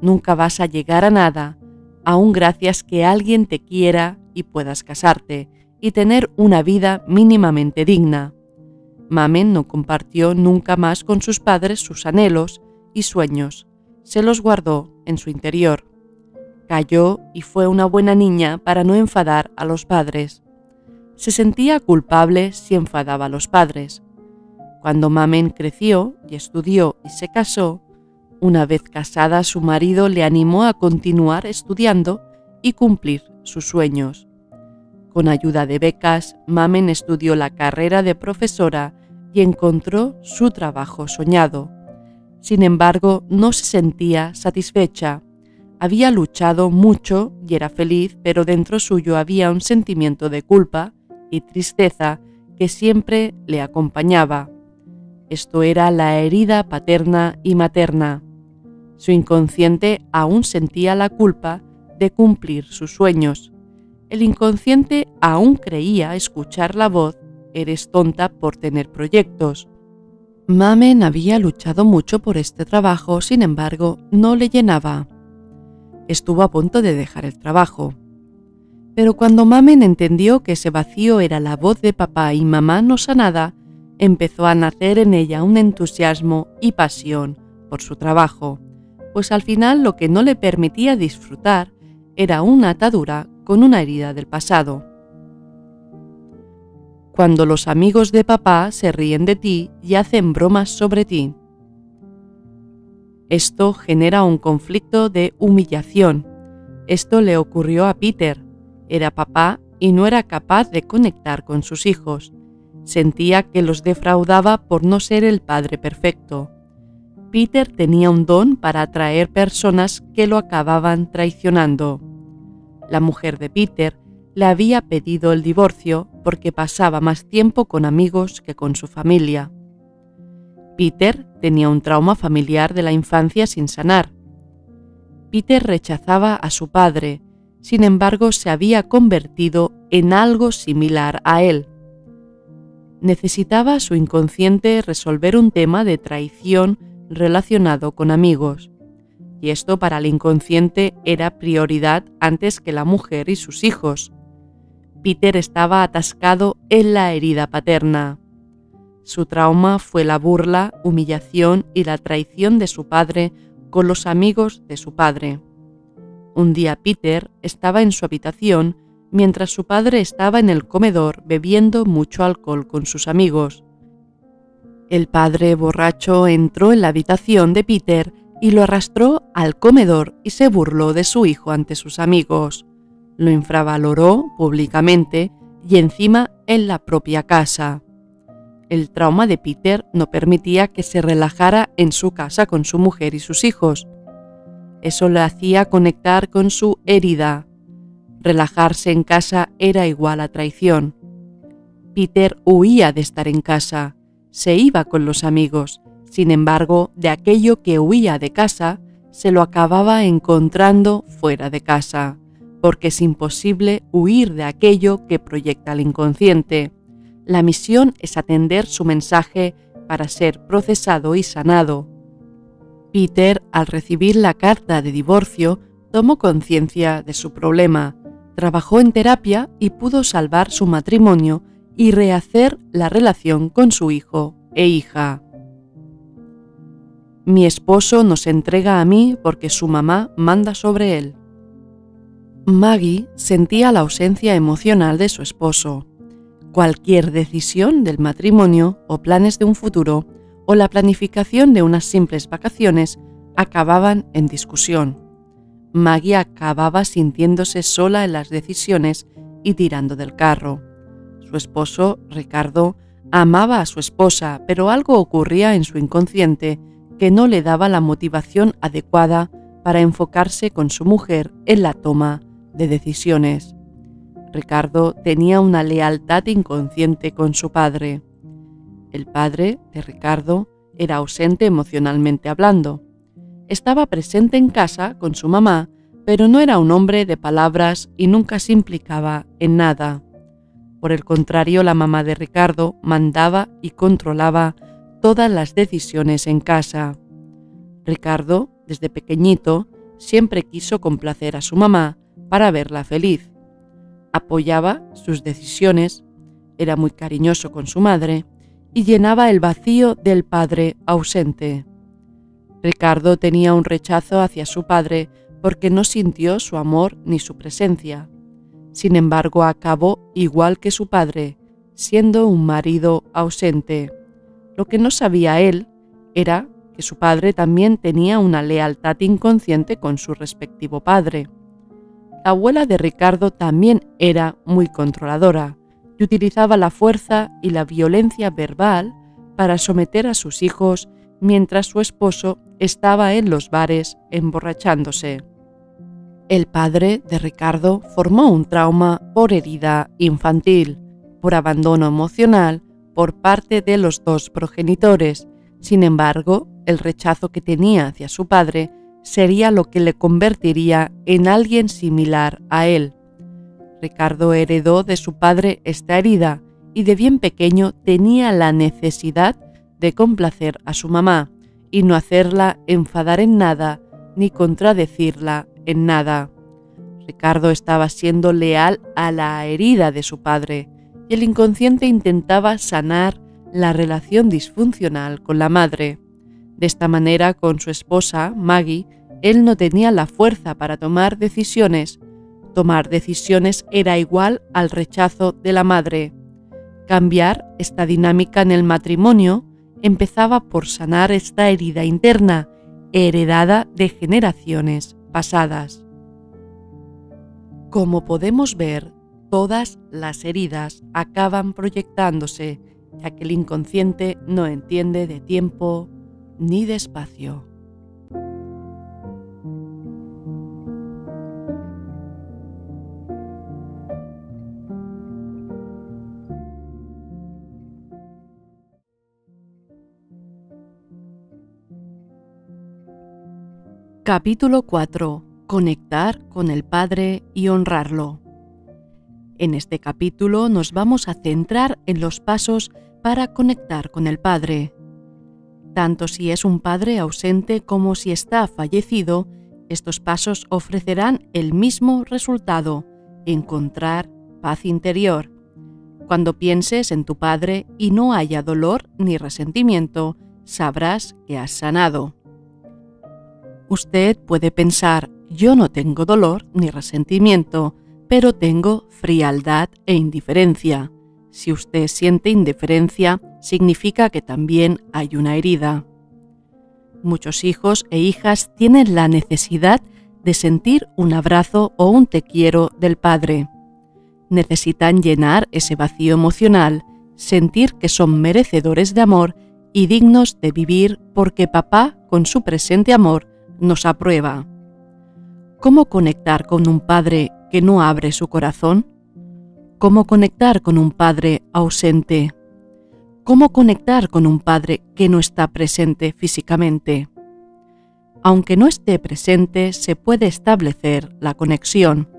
Nunca vas a llegar a nada, aún gracias que alguien te quiera y puedas casarte y tener una vida mínimamente digna. Mamen no compartió nunca más con sus padres sus anhelos y sueños. Se los guardó en su interior. Calló y fue una buena niña para no enfadar a los padres. Se sentía culpable si enfadaba a los padres. Cuando Mamen creció y estudió y se casó, una vez casada su marido le animó a continuar estudiando y cumplir sus sueños. Con ayuda de becas, Mamen estudió la carrera de profesora y encontró su trabajo soñado. Sin embargo, no se sentía satisfecha. Había luchado mucho y era feliz, pero dentro suyo había un sentimiento de culpa y tristeza que siempre le acompañaba. Esto era la herida paterna y materna. Su inconsciente aún sentía la culpa de cumplir sus sueños. El inconsciente aún creía escuchar la voz: eres tonta por tener proyectos. Mamen había luchado mucho por este trabajo, sin embargo, no le llenaba. Estuvo a punto de dejar el trabajo. Pero cuando Mamen entendió que ese vacío era la voz de papá y mamá no sanada, empezó a nacer en ella un entusiasmo y pasión por su trabajo, pues al final lo que no le permitía disfrutar era una atadura con una herida del pasado. Cuando los amigos de papá se ríen de ti y hacen bromas sobre ti. Esto genera un conflicto de humillación. Esto le ocurrió a Peter. Era papá y no era capaz de conectar con sus hijos. Sentía que los defraudaba por no ser el padre perfecto. Peter tenía un don para atraer personas que lo acababan traicionando. La mujer de Peter le había pedido el divorcio porque pasaba más tiempo con amigos que con su familia. Peter tenía un trauma familiar de la infancia sin sanar. Peter rechazaba a su padre, sin embargo se había convertido en algo similar a él. Necesitaba su inconsciente resolver un tema de traición relacionado con amigos, y esto para el inconsciente era prioridad antes que la mujer y sus hijos. Peter estaba atascado en la herida paterna. Su trauma fue la burla, humillación y la traición de su padre con los amigos de su padre. Un día Peter estaba en su habitación mientras su padre estaba en el comedor bebiendo mucho alcohol con sus amigos. El padre borracho entró en la habitación de Peter y lo arrastró al comedor y se burló de su hijo ante sus amigos. Lo infravaloró públicamente y encima en la propia casa. El trauma de Peter no permitía que se relajara en su casa con su mujer y sus hijos. Eso le hacía conectar con su herida. Relajarse en casa era igual a traición. Peter huía de estar en casa, se iba con los amigos. Sin embargo, de aquello que huía de casa, se lo acababa encontrando fuera de casa, porque es imposible huir de aquello que proyecta el inconsciente. La misión es atender su mensaje para ser procesado y sanado. Peter, al recibir la carta de divorcio, tomó conciencia de su problema, trabajó en terapia y pudo salvar su matrimonio y rehacer la relación con su hijo e hija. Mi esposo nos entrega a mí porque su mamá manda sobre él. Maggie sentía la ausencia emocional de su esposo. Cualquier decisión del matrimonio o planes de un futuro o la planificación de unas simples vacaciones acababan en discusión. Maggie acababa sintiéndose sola en las decisiones y tirando del carro. Su esposo, Ricardo, amaba a su esposa, pero algo ocurría en su inconsciente que no le daba la motivación adecuada para enfocarse con su mujer en la toma de decisiones. Ricardo tenía una lealtad inconsciente con su padre. El padre de Ricardo era ausente emocionalmente hablando. Estaba presente en casa con su mamá, pero no era un hombre de palabras y nunca se implicaba en nada. Por el contrario, la mamá de Ricardo mandaba y controlaba todas las decisiones en casa. Ricardo, desde pequeñito, siempre quiso complacer a su mamá para verla feliz. apoyaba sus decisiones, era muy cariñoso con su madre y llenaba el vacío del padre ausente. Ricardo tenía un rechazo hacia su padre porque no sintió su amor ni su presencia. Sin embargo, acabó igual que su padre, siendo un marido ausente. Lo que no sabía él era que su padre también tenía una lealtad inconsciente con su respectivo padre. La abuela de Ricardo también era muy controladora y utilizaba la fuerza y la violencia verbal para someter a sus hijos mientras su esposo estaba en los bares emborrachándose. El padre de Ricardo formó un trauma por herida infantil, por abandono emocional por parte de los dos progenitores. Sin embargo, el rechazo que tenía hacia su padre sería lo que le convertiría en alguien similar a él. Ricardo heredó de su padre esta herida y de bien pequeño tenía la necesidad de complacer a su mamá y no hacerla enfadar en nada ni contradecirla en nada. Ricardo estaba siendo leal a la herida de su padre y el inconsciente intentaba sanar la relación disfuncional con la madre. De esta manera, con su esposa, Maggie, él no tenía la fuerza para tomar decisiones. Tomar decisiones era igual al rechazo de la madre. Cambiar esta dinámica en el matrimonio empezaba por sanar esta herida interna, heredada de generaciones pasadas. Como podemos ver, todas las heridas acaban proyectándose, ya que el inconsciente no entiende de tiempo ni de espacio. Capítulo 4. Conectar con el Padre y honrarlo. En este capítulo nos vamos a centrar en los pasos para conectar con el Padre. Tanto si es un padre ausente como si está fallecido, estos pasos ofrecerán el mismo resultado: encontrar paz interior. Cuando pienses en tu padre y no haya dolor ni resentimiento, sabrás que has sanado. Usted puede pensar: yo no tengo dolor ni resentimiento, pero tengo frialdad e indiferencia. Si usted siente indiferencia, significa que también hay una herida. Muchos hijos e hijas tienen la necesidad de sentir un abrazo o un te quiero del padre. Necesitan llenar ese vacío emocional, sentir que son merecedores de amor y dignos de vivir porque papá, con su presente amor, nos aprueba. ¿Cómo conectar con un padre que no abre su corazón? ¿Cómo conectar con un padre ausente? ¿Cómo conectar con un padre que no está presente físicamente? Aunque no esté presente, se puede establecer la conexión.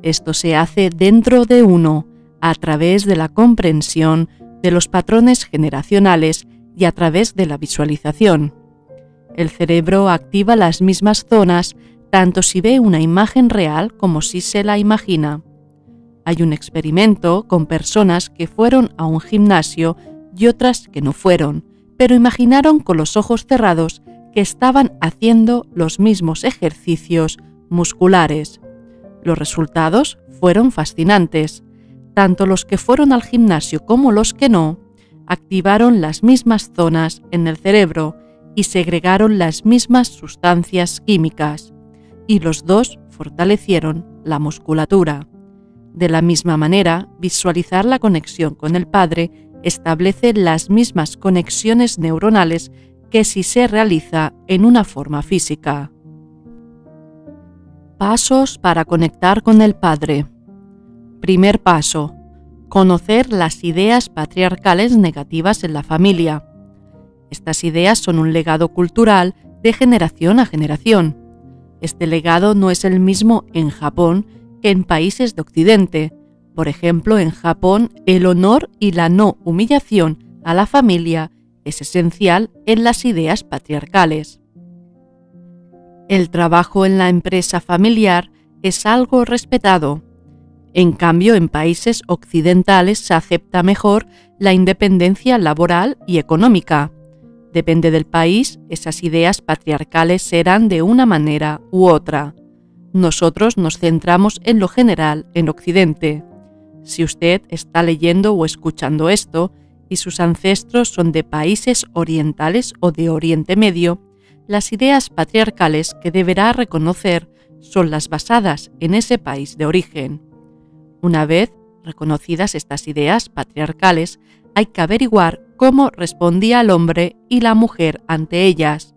Esto se hace dentro de uno, a través de la comprensión de los patrones generacionales y a través de la visualización. El cerebro activa las mismas zonas tanto si ve una imagen real como si se la imagina. Hay un experimento con personas que fueron a un gimnasio y otras que no fueron, pero imaginaron con los ojos cerrados que estaban haciendo los mismos ejercicios musculares. Los resultados fueron fascinantes. Tanto los que fueron al gimnasio como los que no activaron las mismas zonas en el cerebro y segregaron las mismas sustancias químicas, y los dos fortalecieron la musculatura. De la misma manera, visualizar la conexión con el Padre establece las mismas conexiones neuronales que si se realiza en una forma física. Pasos para conectar con el Padre. Primer paso: conocer las ideas patriarcales negativas en la familia. Estas ideas son un legado cultural de generación a generación. Este legado no es el mismo en Japón que en países de Occidente. Por ejemplo, en Japón, el honor y la no humillación a la familia es esencial en las ideas patriarcales. El trabajo en la empresa familiar es algo respetado. En cambio, en países occidentales se acepta mejor la independencia laboral y económica. Depende del país, esas ideas patriarcales serán de una manera u otra. Nosotros nos centramos en lo general en Occidente. Si usted está leyendo o escuchando esto y sus ancestros son de países orientales o de Oriente Medio, las ideas patriarcales que deberá reconocer son las basadas en ese país de origen. Una vez reconocidas estas ideas patriarcales, hay que averiguar cómo respondía el hombre y la mujer ante ellas.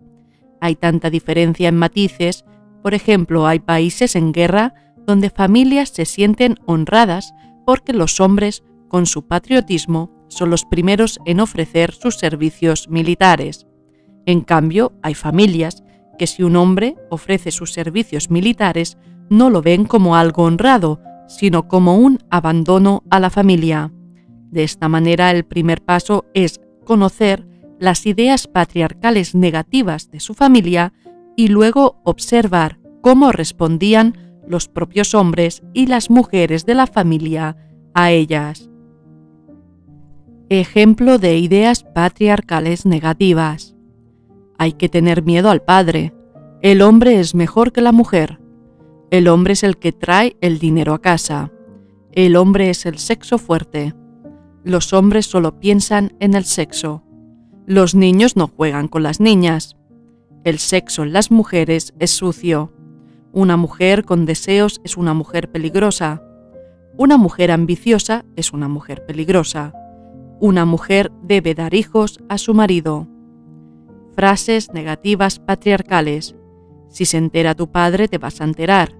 Hay tanta diferencia en matices, por ejemplo, hay países en guerra donde familias se sienten honradas porque los hombres, con su patriotismo, son los primeros en ofrecer sus servicios militares. En cambio, hay familias que si un hombre ofrece sus servicios militares no lo ven como algo honrado, sino como un abandono a la familia. De esta manera, el primer paso es conocer las ideas patriarcales negativas de su familia y luego observar cómo respondían los propios hombres y las mujeres de la familia a ellas. Ejemplo de ideas patriarcales negativas. Hay que tener miedo al padre. El hombre es mejor que la mujer. El hombre es el que trae el dinero a casa. El hombre es el sexo fuerte. Los hombres solo piensan en el sexo. Los niños no juegan con las niñas. El sexo en las mujeres es sucio. Una mujer con deseos es una mujer peligrosa. Una mujer ambiciosa es una mujer peligrosa. Una mujer debe dar hijos a su marido. Frases negativas patriarcales. Si se entera tu padre, te vas a enterar.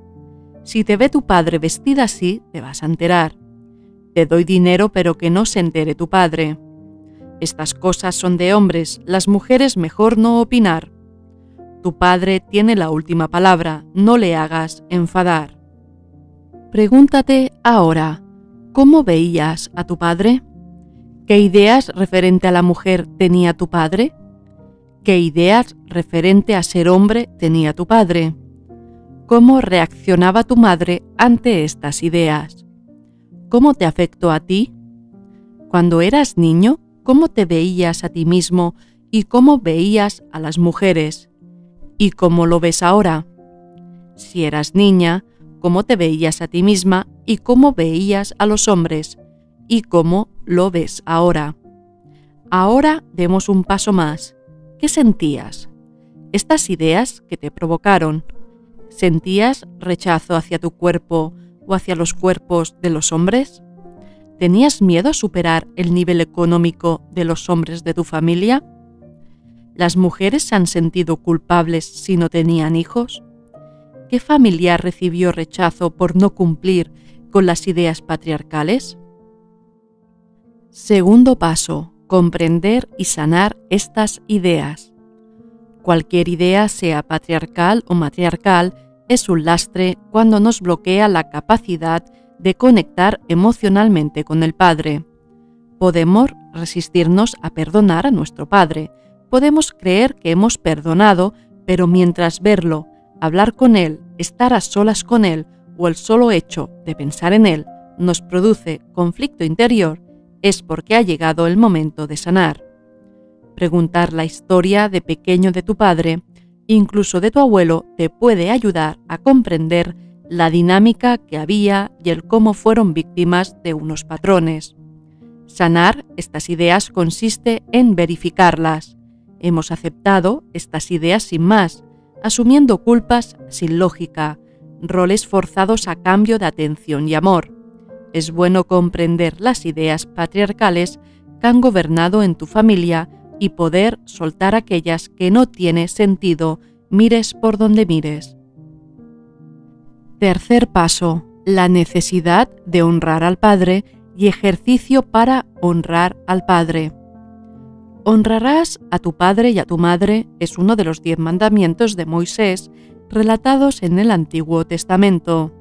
Si te ve tu padre vestida así, te vas a enterar. Te doy dinero, pero que no se entere tu padre. Estas cosas son de hombres, las mujeres mejor no opinar. Tu padre tiene la última palabra, no le hagas enfadar. Pregúntate ahora, ¿cómo veías a tu padre? ¿Qué ideas referente a la mujer tenía tu padre? ¿Qué ideas referente a ser hombre tenía tu padre? ¿Cómo reaccionaba tu madre ante estas ideas? ¿Cómo te afectó a ti? Cuando eras niño, ¿cómo te veías a ti mismo y cómo veías a las mujeres? ¿Y cómo lo ves ahora? Si eras niña, ¿cómo te veías a ti misma y cómo veías a los hombres? ¿Y cómo lo ves ahora? Ahora demos un paso más. ¿Qué sentías? Estas ideas que te provocaron, ¿sentías rechazo hacia tu cuerpo o hacia los cuerpos de los hombres? ¿Tenías miedo a superar el nivel económico de los hombres de tu familia? ¿Las mujeres se han sentido culpables si no tenían hijos? ¿Qué familiar recibió rechazo por no cumplir con las ideas patriarcales? Segundo paso, comprender y sanar estas ideas. Cualquier idea, sea patriarcal o matriarcal, es un lastre cuando nos bloquea la capacidad de conectar emocionalmente con el Padre. Podemos resistirnos a perdonar a nuestro Padre. Podemos creer que hemos perdonado, pero mientras verlo, hablar con Él, estar a solas con Él o el solo hecho de pensar en Él nos produce conflicto interior, es porque ha llegado el momento de sanar. Preguntar la historia de pequeño de tu padre, incluso de tu abuelo, te puede ayudar a comprender la dinámica que había y el cómo fueron víctimas de unos patrones. Sanar estas ideas consiste en verificarlas. Hemos aceptado estas ideas sin más, asumiendo culpas sin lógica, roles forzados a cambio de atención y amor. Es bueno comprender las ideas patriarcales que han gobernado en tu familia y poder soltar aquellas que no tiene sentido, mires por donde mires. Tercer paso, la necesidad de honrar al Padre y ejercicio para honrar al Padre. Honrarás a tu padre y a tu madre es uno de los 10 mandamientos de Moisés relatados en el Antiguo Testamento.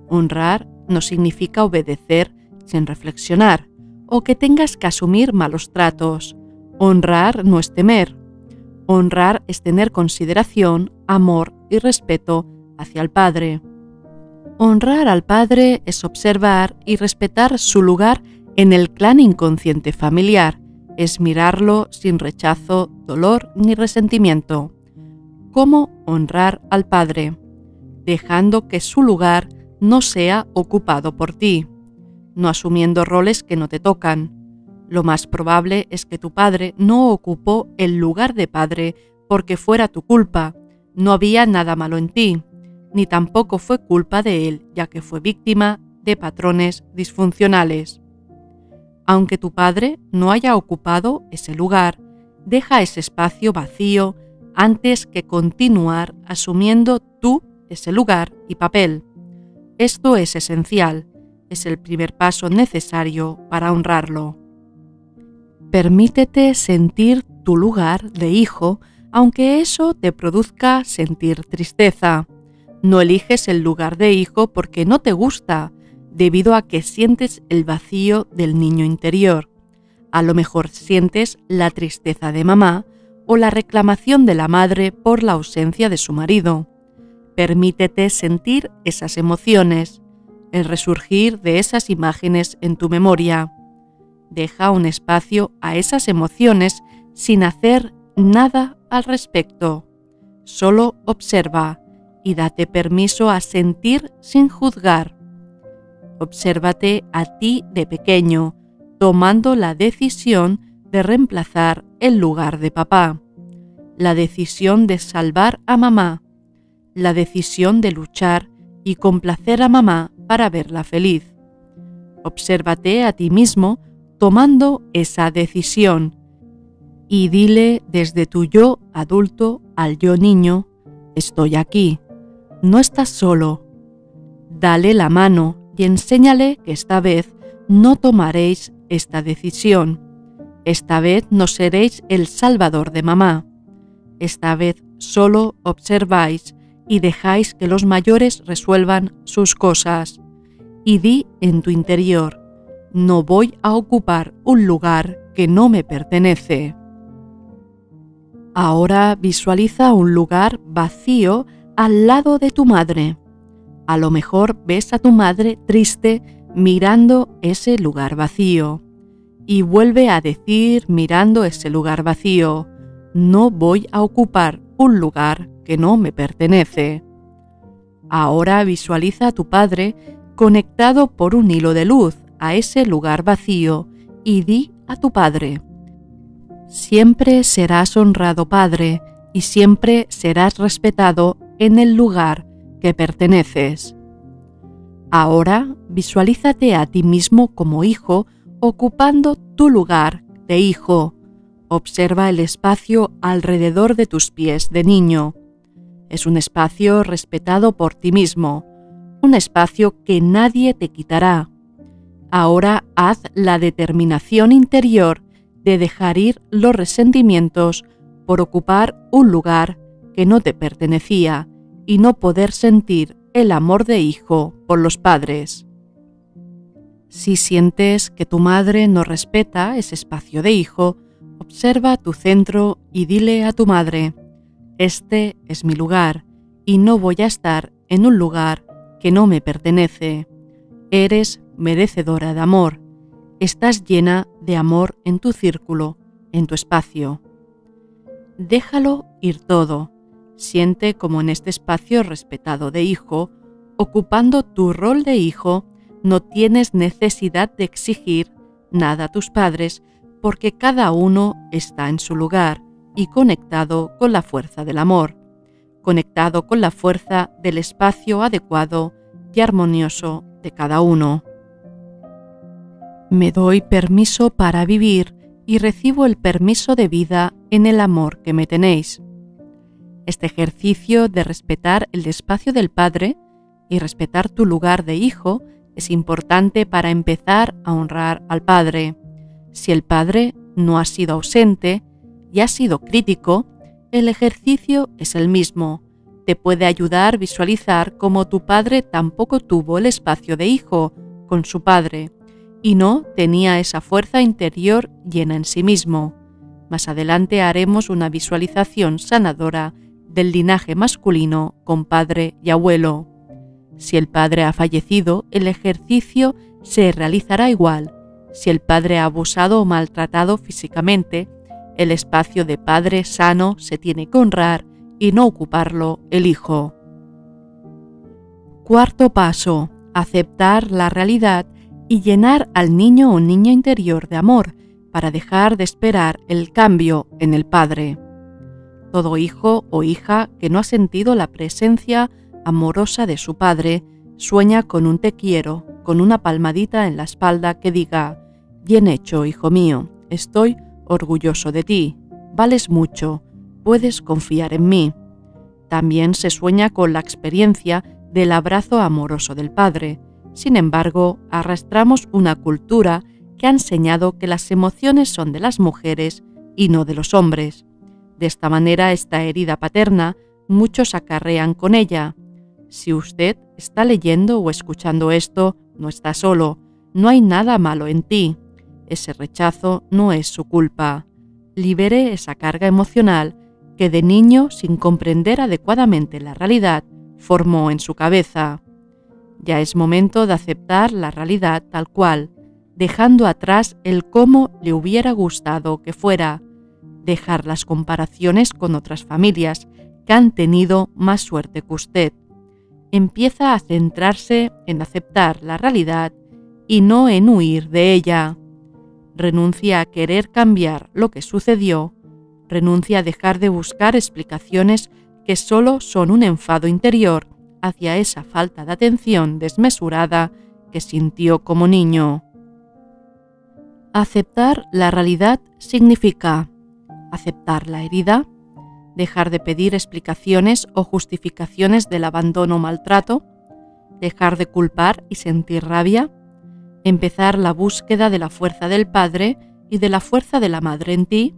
Honrar no significa obedecer sin reflexionar o que tengas que asumir malos tratos. Honrar no es temer. Honrar es tener consideración, amor y respeto hacia el Padre. Honrar al padre es observar y respetar su lugar en el clan inconsciente familiar, es mirarlo sin rechazo, dolor ni resentimiento. ¿Cómo honrar al padre? Dejando que su lugar no sea ocupado por ti, no asumiendo roles que no te tocan. Lo más probable es que tu padre no ocupó el lugar de padre porque fuera tu culpa, no había nada malo en ti, ni tampoco fue culpa de él, ya que fue víctima de patrones disfuncionales. Aunque tu padre no haya ocupado ese lugar, deja ese espacio vacío antes que continuar asumiendo tú ese lugar y papel. Esto es esencial, es el primer paso necesario para honrarlo. Permítete sentir tu lugar de hijo, aunque eso te produzca sentir tristeza. No eliges el lugar de hijo porque no te gusta, debido a que sientes el vacío del niño interior. A lo mejor sientes la tristeza de mamá o la reclamación de la madre por la ausencia de su marido. Permítete sentir esas emociones, el resurgir de esas imágenes en tu memoria. Deja un espacio a esas emociones sin hacer nada al respecto. Solo observa y date permiso a sentir sin juzgar. Obsérvate a ti de pequeño, tomando la decisión de reemplazar el lugar de papá, la decisión de salvar a mamá, la decisión de luchar y complacer a mamá para verla feliz. Obsérvate a ti mismo tomando esa decisión y dile desde tu yo adulto al yo niño: estoy aquí, no estás solo. Dale la mano y enséñale que esta vez no tomaréis esta decisión. Esta vez no seréis el salvador de mamá. Esta vez solo observáis y dejáis que los mayores resuelvan sus cosas. Y di en tu interior: no voy a ocupar un lugar que no me pertenece. Ahora visualiza un lugar vacío al lado de tu madre. A lo mejor ves a tu madre triste mirando ese lugar vacío. Y vuelve a decir mirando ese lugar vacío: no voy a ocupar un lugar que no me pertenece. Ahora visualiza a tu padre conectado por un hilo de luz a ese lugar vacío y di a tu padre: siempre serás honrado, padre, y siempre serás respetado en el lugar que perteneces. Ahora visualízate a ti mismo como hijo ocupando tu lugar de hijo. Observa el espacio alrededor de tus pies de niño. Es un espacio respetado por ti mismo, un espacio que nadie te quitará. Ahora haz la determinación interior de dejar ir los resentimientos por ocupar un lugar que no te pertenecía y no poder sentir el amor de hijo por los padres. Si sientes que tu madre no respeta ese espacio de hijo, observa tu centro y dile a tu madre: este es mi lugar y no voy a estar en un lugar que no me pertenece. Eres merecedora de amor. Estás llena de amor en tu círculo, en tu espacio. Déjalo ir todo. Siente como en este espacio respetado de hijo, ocupando tu rol de hijo, no tienes necesidad de exigir nada a tus padres porque cada uno está en su lugar y conectado con la fuerza del amor, conectado con la fuerza del espacio adecuado y armonioso de cada uno. Me doy permiso para vivir y recibo el permiso de vida en el amor que me tenéis. Este ejercicio de respetar el espacio del Padre y respetar tu lugar de hijo es importante para empezar a honrar al Padre. Si el Padre no ha sido ausente y ha sido crítico, el ejercicio es el mismo. Te puede ayudar a visualizar cómo tu padre tampoco tuvo el espacio de hijo con su padre y no tenía esa fuerza interior llena en sí mismo. Más adelante haremos una visualización sanadora del linaje masculino con padre y abuelo. Si el padre ha fallecido, el ejercicio se realizará igual. Si el padre ha abusado o maltratado físicamente, el espacio de padre sano se tiene que honrar y no ocuparlo el hijo. Cuarto paso: aceptar la realidad y llenar al niño o niña interior de amor para dejar de esperar el cambio en el padre. Todo hijo o hija que no ha sentido la presencia amorosa de su padre sueña con un te quiero, con una palmadita en la espalda que diga: bien hecho, hijo mío, estoy orgulloso de ti, vales mucho, puedes confiar en mí. También se sueña con la experiencia del abrazo amoroso del padre. Sin embargo, arrastramos una cultura que ha enseñado que las emociones son de las mujeres y no de los hombres. De esta manera, esta herida paterna, muchos acarrean con ella. Si usted está leyendo o escuchando esto, no está solo, no hay nada malo en ti. Ese rechazo no es su culpa. Libere esa carga emocional que de niño, sin comprender adecuadamente la realidad, formó en su cabeza. Ya es momento de aceptar la realidad tal cual, dejando atrás el cómo le hubiera gustado que fuera, dejar las comparaciones con otras familias que han tenido más suerte que usted. Empieza a centrarse en aceptar la realidad y no en huir de ella. Renuncia a querer cambiar lo que sucedió, renuncia a dejar de buscar explicaciones que solo son un enfado interior hacia esa falta de atención desmesurada que sintió como niño. Aceptar la realidad significa aceptar la herida, dejar de pedir explicaciones o justificaciones del abandono o maltrato, dejar de culpar y sentir rabia, empezar la búsqueda de la fuerza del padre y de la fuerza de la madre en ti,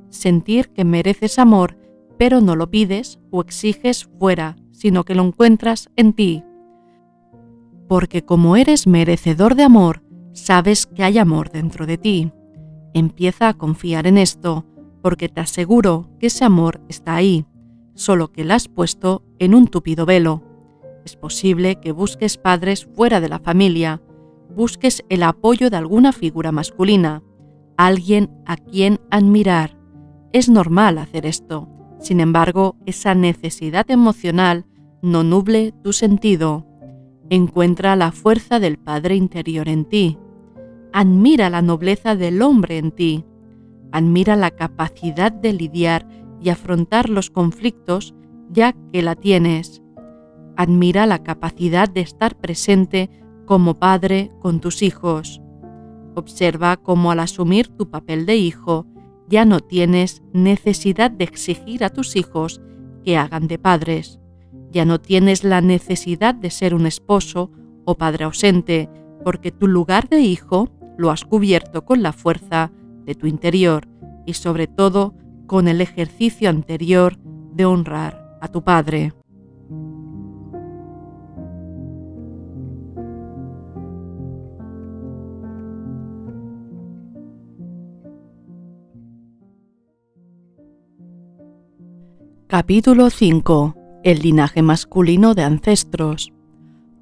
sentir que mereces amor pero no lo pides o exiges fuera, sino que lo encuentras en ti. Porque como eres merecedor de amor, sabes que hay amor dentro de ti. Empieza a confiar en esto, porque te aseguro que ese amor está ahí, solo que lo has puesto en un tupido velo. Es posible que busques padres fuera de la familia, busques el apoyo de alguna figura masculina, alguien a quien admirar. Es normal hacer esto. Sin embargo, esa necesidad emocional no nuble tu sentido. Encuentra la fuerza del Padre interior en ti. Admira la nobleza del hombre en ti. Admira la capacidad de lidiar y afrontar los conflictos ya que la tienes. Admira la capacidad de estar presente como padre con tus hijos. Observa cómo al asumir tu papel de hijo, ya no tienes necesidad de exigir a tus hijos que hagan de padres. Ya no tienes la necesidad de ser un esposo o padre ausente, porque tu lugar de hijo lo has cubierto con la fuerza de tu interior y sobre todo con el ejercicio anterior de honrar a tu padre. Capítulo 5. El linaje masculino de ancestros.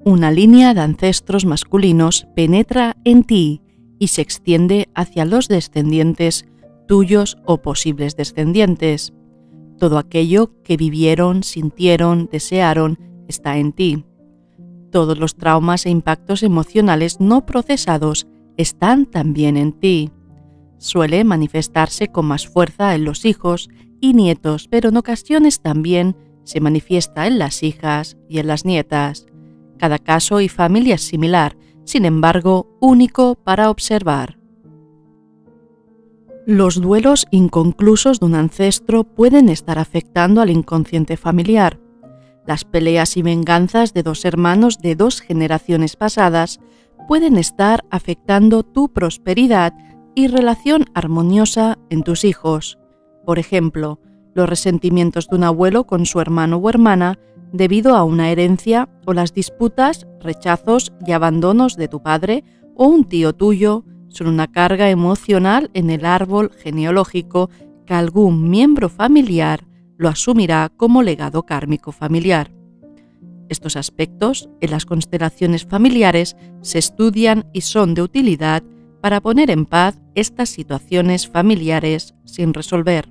Una línea de ancestros masculinos penetra en ti y se extiende hacia los descendientes tuyos o posibles descendientes. Todo aquello que vivieron, sintieron, desearon, está en ti. Todos los traumas e impactos emocionales no procesados están también en ti. Suele manifestarse con más fuerza en los hijos y nietos, pero en ocasiones también se manifiesta en las hijas y en las nietas. Cada caso y familia es similar, sin embargo, único para observar. Los duelos inconclusos de un ancestro pueden estar afectando al inconsciente familiar. Las peleas y venganzas de dos hermanos de dos generaciones pasadas pueden estar afectando tu prosperidad y relación armoniosa en tus hijos. Por ejemplo, los resentimientos de un abuelo con su hermano o hermana debido a una herencia o las disputas, rechazos y abandonos de tu padre o un tío tuyo son una carga emocional en el árbol genealógico que algún miembro familiar lo asumirá como legado kármico familiar. Estos aspectos en las constelaciones familiares se estudian y son de utilidad para poner en paz estas situaciones familiares sin resolver.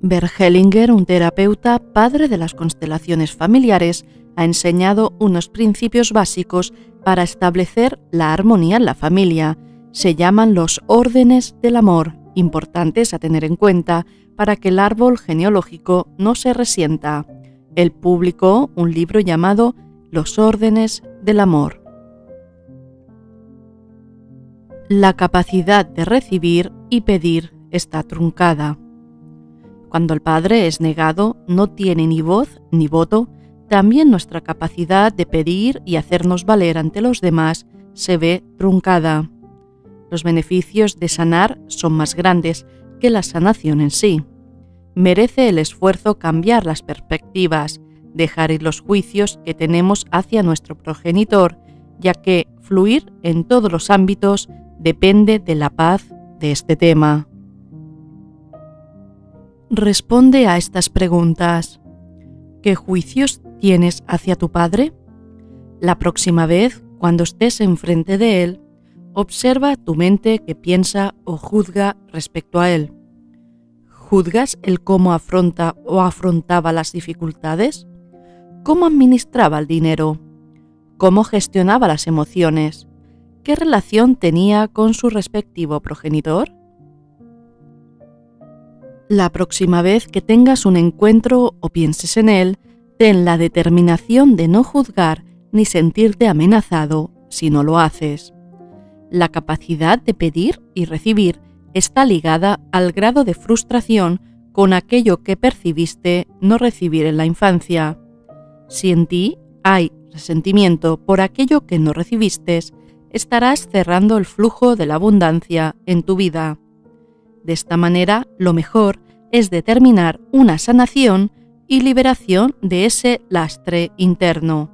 Bert Hellinger, un terapeuta, padre de las constelaciones familiares, ha enseñado unos principios básicos para establecer la armonía en la familia. Se llaman los órdenes del amor, importantes a tener en cuenta para que el árbol genealógico no se resienta. Él publicó un libro llamado Los órdenes del amor. La capacidad de recibir y pedir está truncada. Cuando el Padre es negado, no tiene ni voz ni voto, también nuestra capacidad de pedir y hacernos valer ante los demás se ve truncada. Los beneficios de sanar son más grandes que la sanación en sí. Merece el esfuerzo cambiar las perspectivas, dejar ir los juicios que tenemos hacia nuestro progenitor, ya que fluir en todos los ámbitos depende de la paz de este tema. Responde a estas preguntas. ¿Qué juicios tienes hacia tu padre? La próxima vez, cuando estés enfrente de él, observa tu mente que piensa o juzga respecto a él. ¿Juzgas el cómo afronta o afrontaba las dificultades? ¿Cómo administraba el dinero? ¿Cómo gestionaba las emociones? ¿Qué relación tenía con su respectivo progenitor? La próxima vez que tengas un encuentro o pienses en él, ten la determinación de no juzgar ni sentirte amenazado si no lo haces. La capacidad de pedir y recibir está ligada al grado de frustración con aquello que percibiste no recibir en la infancia. Si en ti hay resentimiento por aquello que no recibiste, estarás cerrando el flujo de la abundancia en tu vida. De esta manera, lo mejor es determinar una sanación y liberación de ese lastre interno.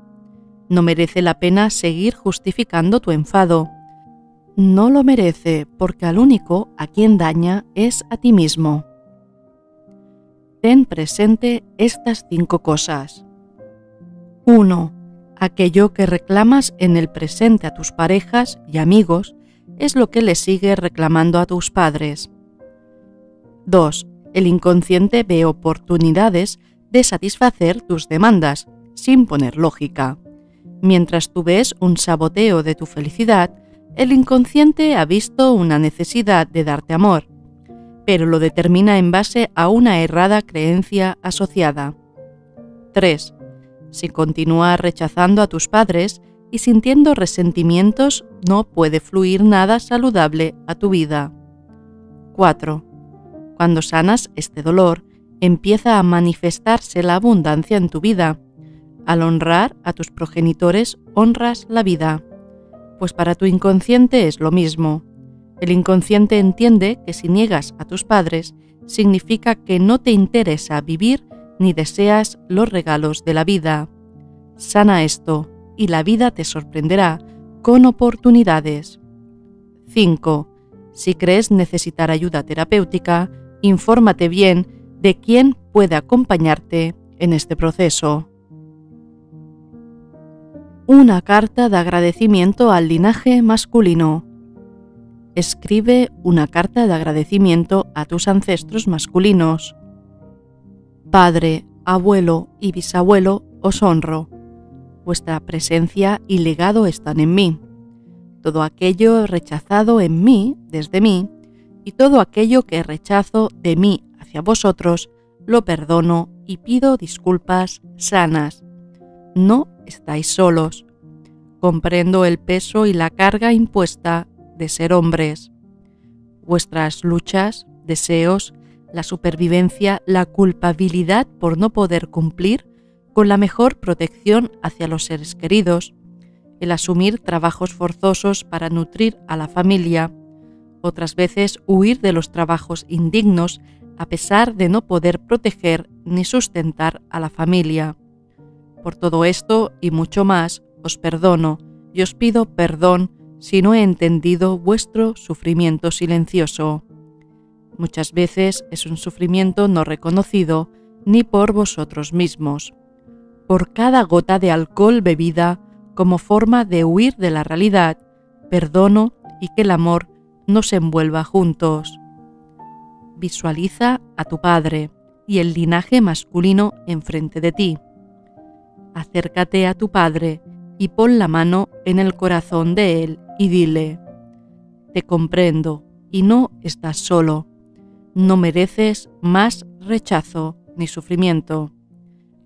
No merece la pena seguir justificando tu enfado. No lo merece porque al único a quien daña es a ti mismo. Ten presente estas 5 cosas. 1. Aquello que reclamas en el presente a tus parejas y amigos es lo que le sigue reclamando a tus padres. 2. El inconsciente ve oportunidades de satisfacer tus demandas, sin poner lógica. Mientras tú ves un saboteo de tu felicidad, el inconsciente ha visto una necesidad de darte amor, pero lo determina en base a una errada creencia asociada. 3. Si continúas rechazando a tus padres y sintiendo resentimientos, no puede fluir nada saludable a tu vida. 4. Cuando sanas este dolor, empieza a manifestarse la abundancia en tu vida. Al honrar a tus progenitores, honras la vida. Pues para tu inconsciente es lo mismo. El inconsciente entiende que si niegas a tus padres, significa que no te interesa vivir ni deseas los regalos de la vida. Sana esto y la vida te sorprenderá con oportunidades. 5. Si crees necesitar ayuda terapéutica, infórmate bien de quién puede acompañarte en este proceso. Una carta de agradecimiento al linaje masculino. Escribe una carta de agradecimiento a tus ancestros masculinos. Padre, abuelo y bisabuelo, os honro. Vuestra presencia y legado están en mí. Todo aquello rechazado en mí, desde mí, y todo aquello que rechazo de mí hacia vosotros, lo perdono y pido disculpas sanas. No estáis solos. Comprendo el peso y la carga impuesta de ser hombres. Vuestras luchas, deseos, la supervivencia, la culpabilidad por no poder cumplir con la mejor protección hacia los seres queridos, el asumir trabajos forzosos para nutrir a la familia, otras veces huir de los trabajos indignos a pesar de no poder proteger ni sustentar a la familia. Por todo esto y mucho más, os perdono y os pido perdón si no he entendido vuestro sufrimiento silencioso. Muchas veces es un sufrimiento no reconocido ni por vosotros mismos. por cada gota de alcohol bebida como forma de huir de la realidad, perdono y que el amor nos envuelva juntos. Visualiza a tu padre y el linaje masculino enfrente de ti. Acércate a tu padre y pon la mano en el corazón de él y dile: te comprendo y no estás solo. No mereces más rechazo ni sufrimiento,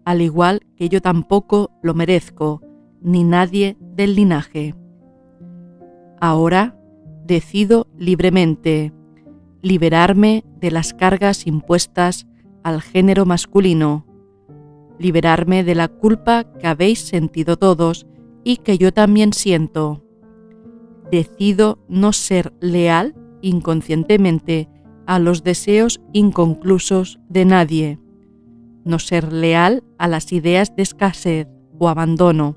al igual que yo tampoco lo merezco, ni nadie del linaje. Ahora decido libremente liberarme de las cargas impuestas al género masculino, liberarme de la culpa que habéis sentido todos y que yo también siento. Decido no ser leal inconscientemente a los deseos inconclusos de nadie, no ser leal a las ideas de escasez o abandono.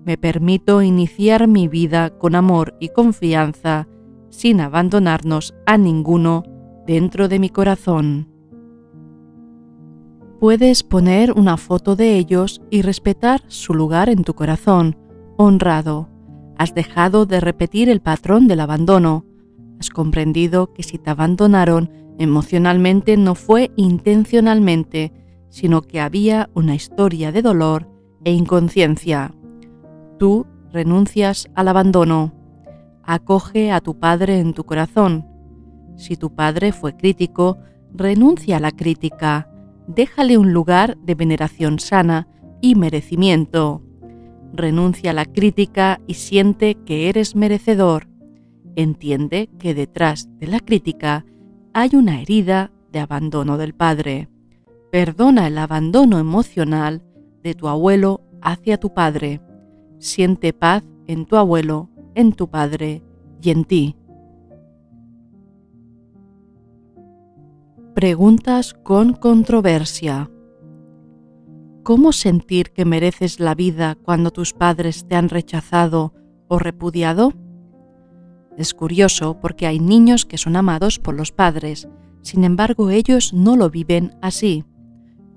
Me permito iniciar mi vida con amor y confianza, sin abandonarnos a ninguno dentro de mi corazón. Puedes poner una foto de ellos y respetar su lugar en tu corazón, honrado. Has dejado de repetir el patrón del abandono. Has comprendido que si te abandonaron emocionalmente no fue intencionalmente, sino que había una historia de dolor e inconsciencia. Tú renuncias al abandono. Acoge a tu padre en tu corazón. Si tu padre fue crítico, renuncia a la crítica. Déjale un lugar de veneración sana y merecimiento. Renuncia a la crítica y siente que eres merecedor. Entiende que detrás de la crítica hay una herida de abandono del padre. Perdona el abandono emocional de tu abuelo hacia tu padre. Siente paz en tu abuelo, en tu padre y en ti. Preguntas con controversia. ¿Cómo sentir que mereces la vida cuando tus padres te han rechazado o repudiado? Es curioso porque hay niños que son amados por los padres, sin embargo ellos no lo viven así.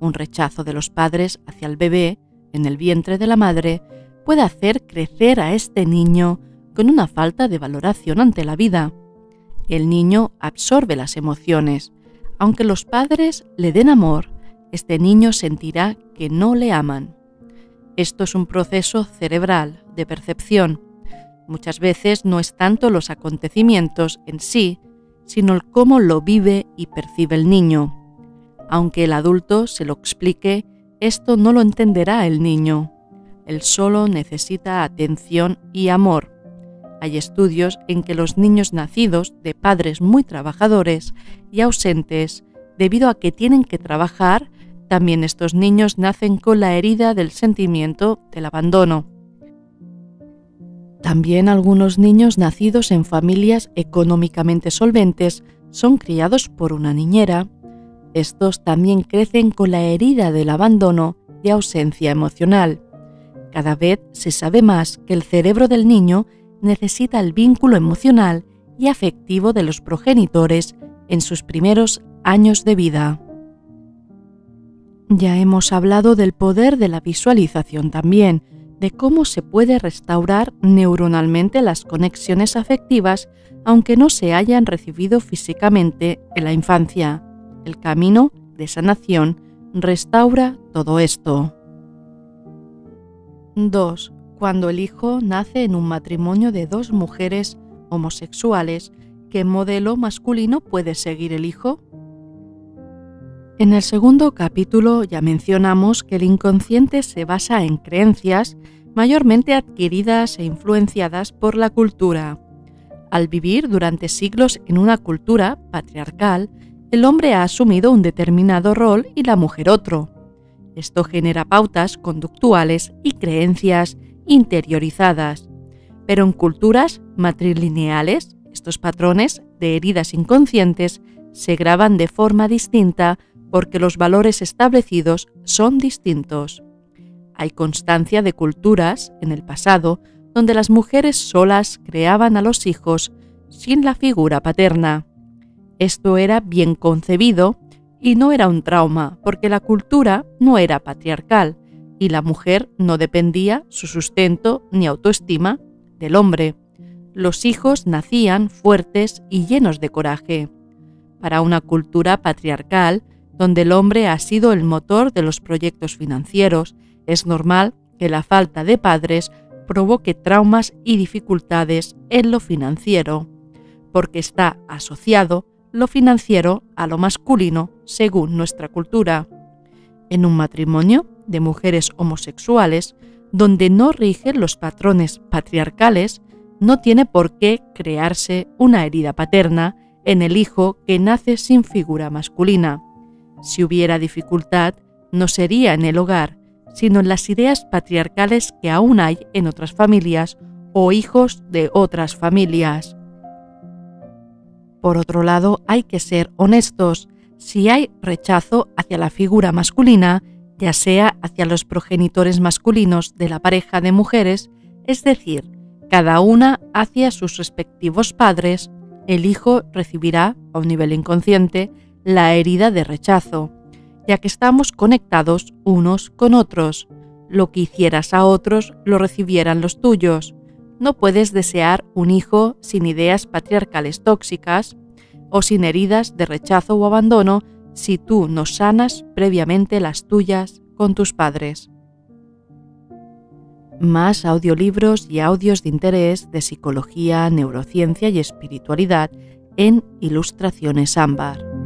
Un rechazo de los padres hacia el bebé, en el vientre de la madre, puede hacer crecer a este niño con una falta de valoración ante la vida. El niño absorbe las emociones. Aunque los padres le den amor, este niño sentirá que no le aman. Esto es un proceso cerebral de percepción. Muchas veces no es tanto los acontecimientos en sí, sino el cómo lo vive y percibe el niño. Aunque el adulto se lo explique, esto no lo entenderá el niño. Él solo necesita atención y amor. Hay estudios en que los niños nacidos de padres muy trabajadores y ausentes, debido a que tienen que trabajar, también estos niños nacen con la herida del sentimiento del abandono. También algunos niños nacidos en familias económicamente solventes son criados por una niñera. Estos también crecen con la herida del abandono y ausencia emocional. Cada vez se sabe más que el cerebro del niño necesita el vínculo emocional y afectivo de los progenitores en sus primeros años de vida. Ya hemos hablado del poder de la visualización también, de cómo se puede restaurar neuronalmente las conexiones afectivas aunque no se hayan recibido físicamente en la infancia. El camino de sanación restaura todo esto. 2. Cuando el hijo nace en un matrimonio de dos mujeres homosexuales, ¿qué modelo masculino puede seguir el hijo? En el segundo capítulo ya mencionamos que el inconsciente se basa en creencias mayormente adquiridas e influenciadas por la cultura. Al vivir durante siglos en una cultura patriarcal, el hombre ha asumido un determinado rol y la mujer otro. Esto genera pautas conductuales y creencias interiorizadas. Pero en culturas matrilineales, estos patrones de heridas inconscientes se graban de forma distinta porque los valores establecidos son distintos. Hay constancia de culturas en el pasado donde las mujeres solas creaban a los hijos sin la figura paterna. Esto era bien concebido y no era un trauma porque la cultura no era patriarcal, y la mujer no dependía su sustento ni autoestima del hombre. Los hijos nacían fuertes y llenos de coraje. Para una cultura patriarcal, donde el hombre ha sido el motor de los proyectos financieros, es normal que la falta de padres provoque traumas y dificultades en lo financiero, porque está asociado lo financiero a lo masculino según nuestra cultura. En un matrimonio de mujeres homosexuales, donde no rigen los patrones patriarcales, no tiene por qué crearse una herida paterna en el hijo que nace sin figura masculina. Si hubiera dificultad, no sería en el hogar, sino en las ideas patriarcales que aún hay en otras familias o hijos de otras familias. Por otro lado, hay que ser honestos. Si hay rechazo hacia la figura masculina, ya sea hacia los progenitores masculinos de la pareja de mujeres, es decir, cada una hacia sus respectivos padres, el hijo recibirá, a un nivel inconsciente, la herida de rechazo, ya que estamos conectados unos con otros. Lo que hicieras a otros, lo recibieran los tuyos. No puedes desear un hijo sin ideas patriarcales tóxicas o sin heridas de rechazo o abandono si tú no sanas previamente las tuyas con tus padres. Más audiolibros y audios de interés de psicología, neurociencia y espiritualidad en Ilustraciones Ámbar.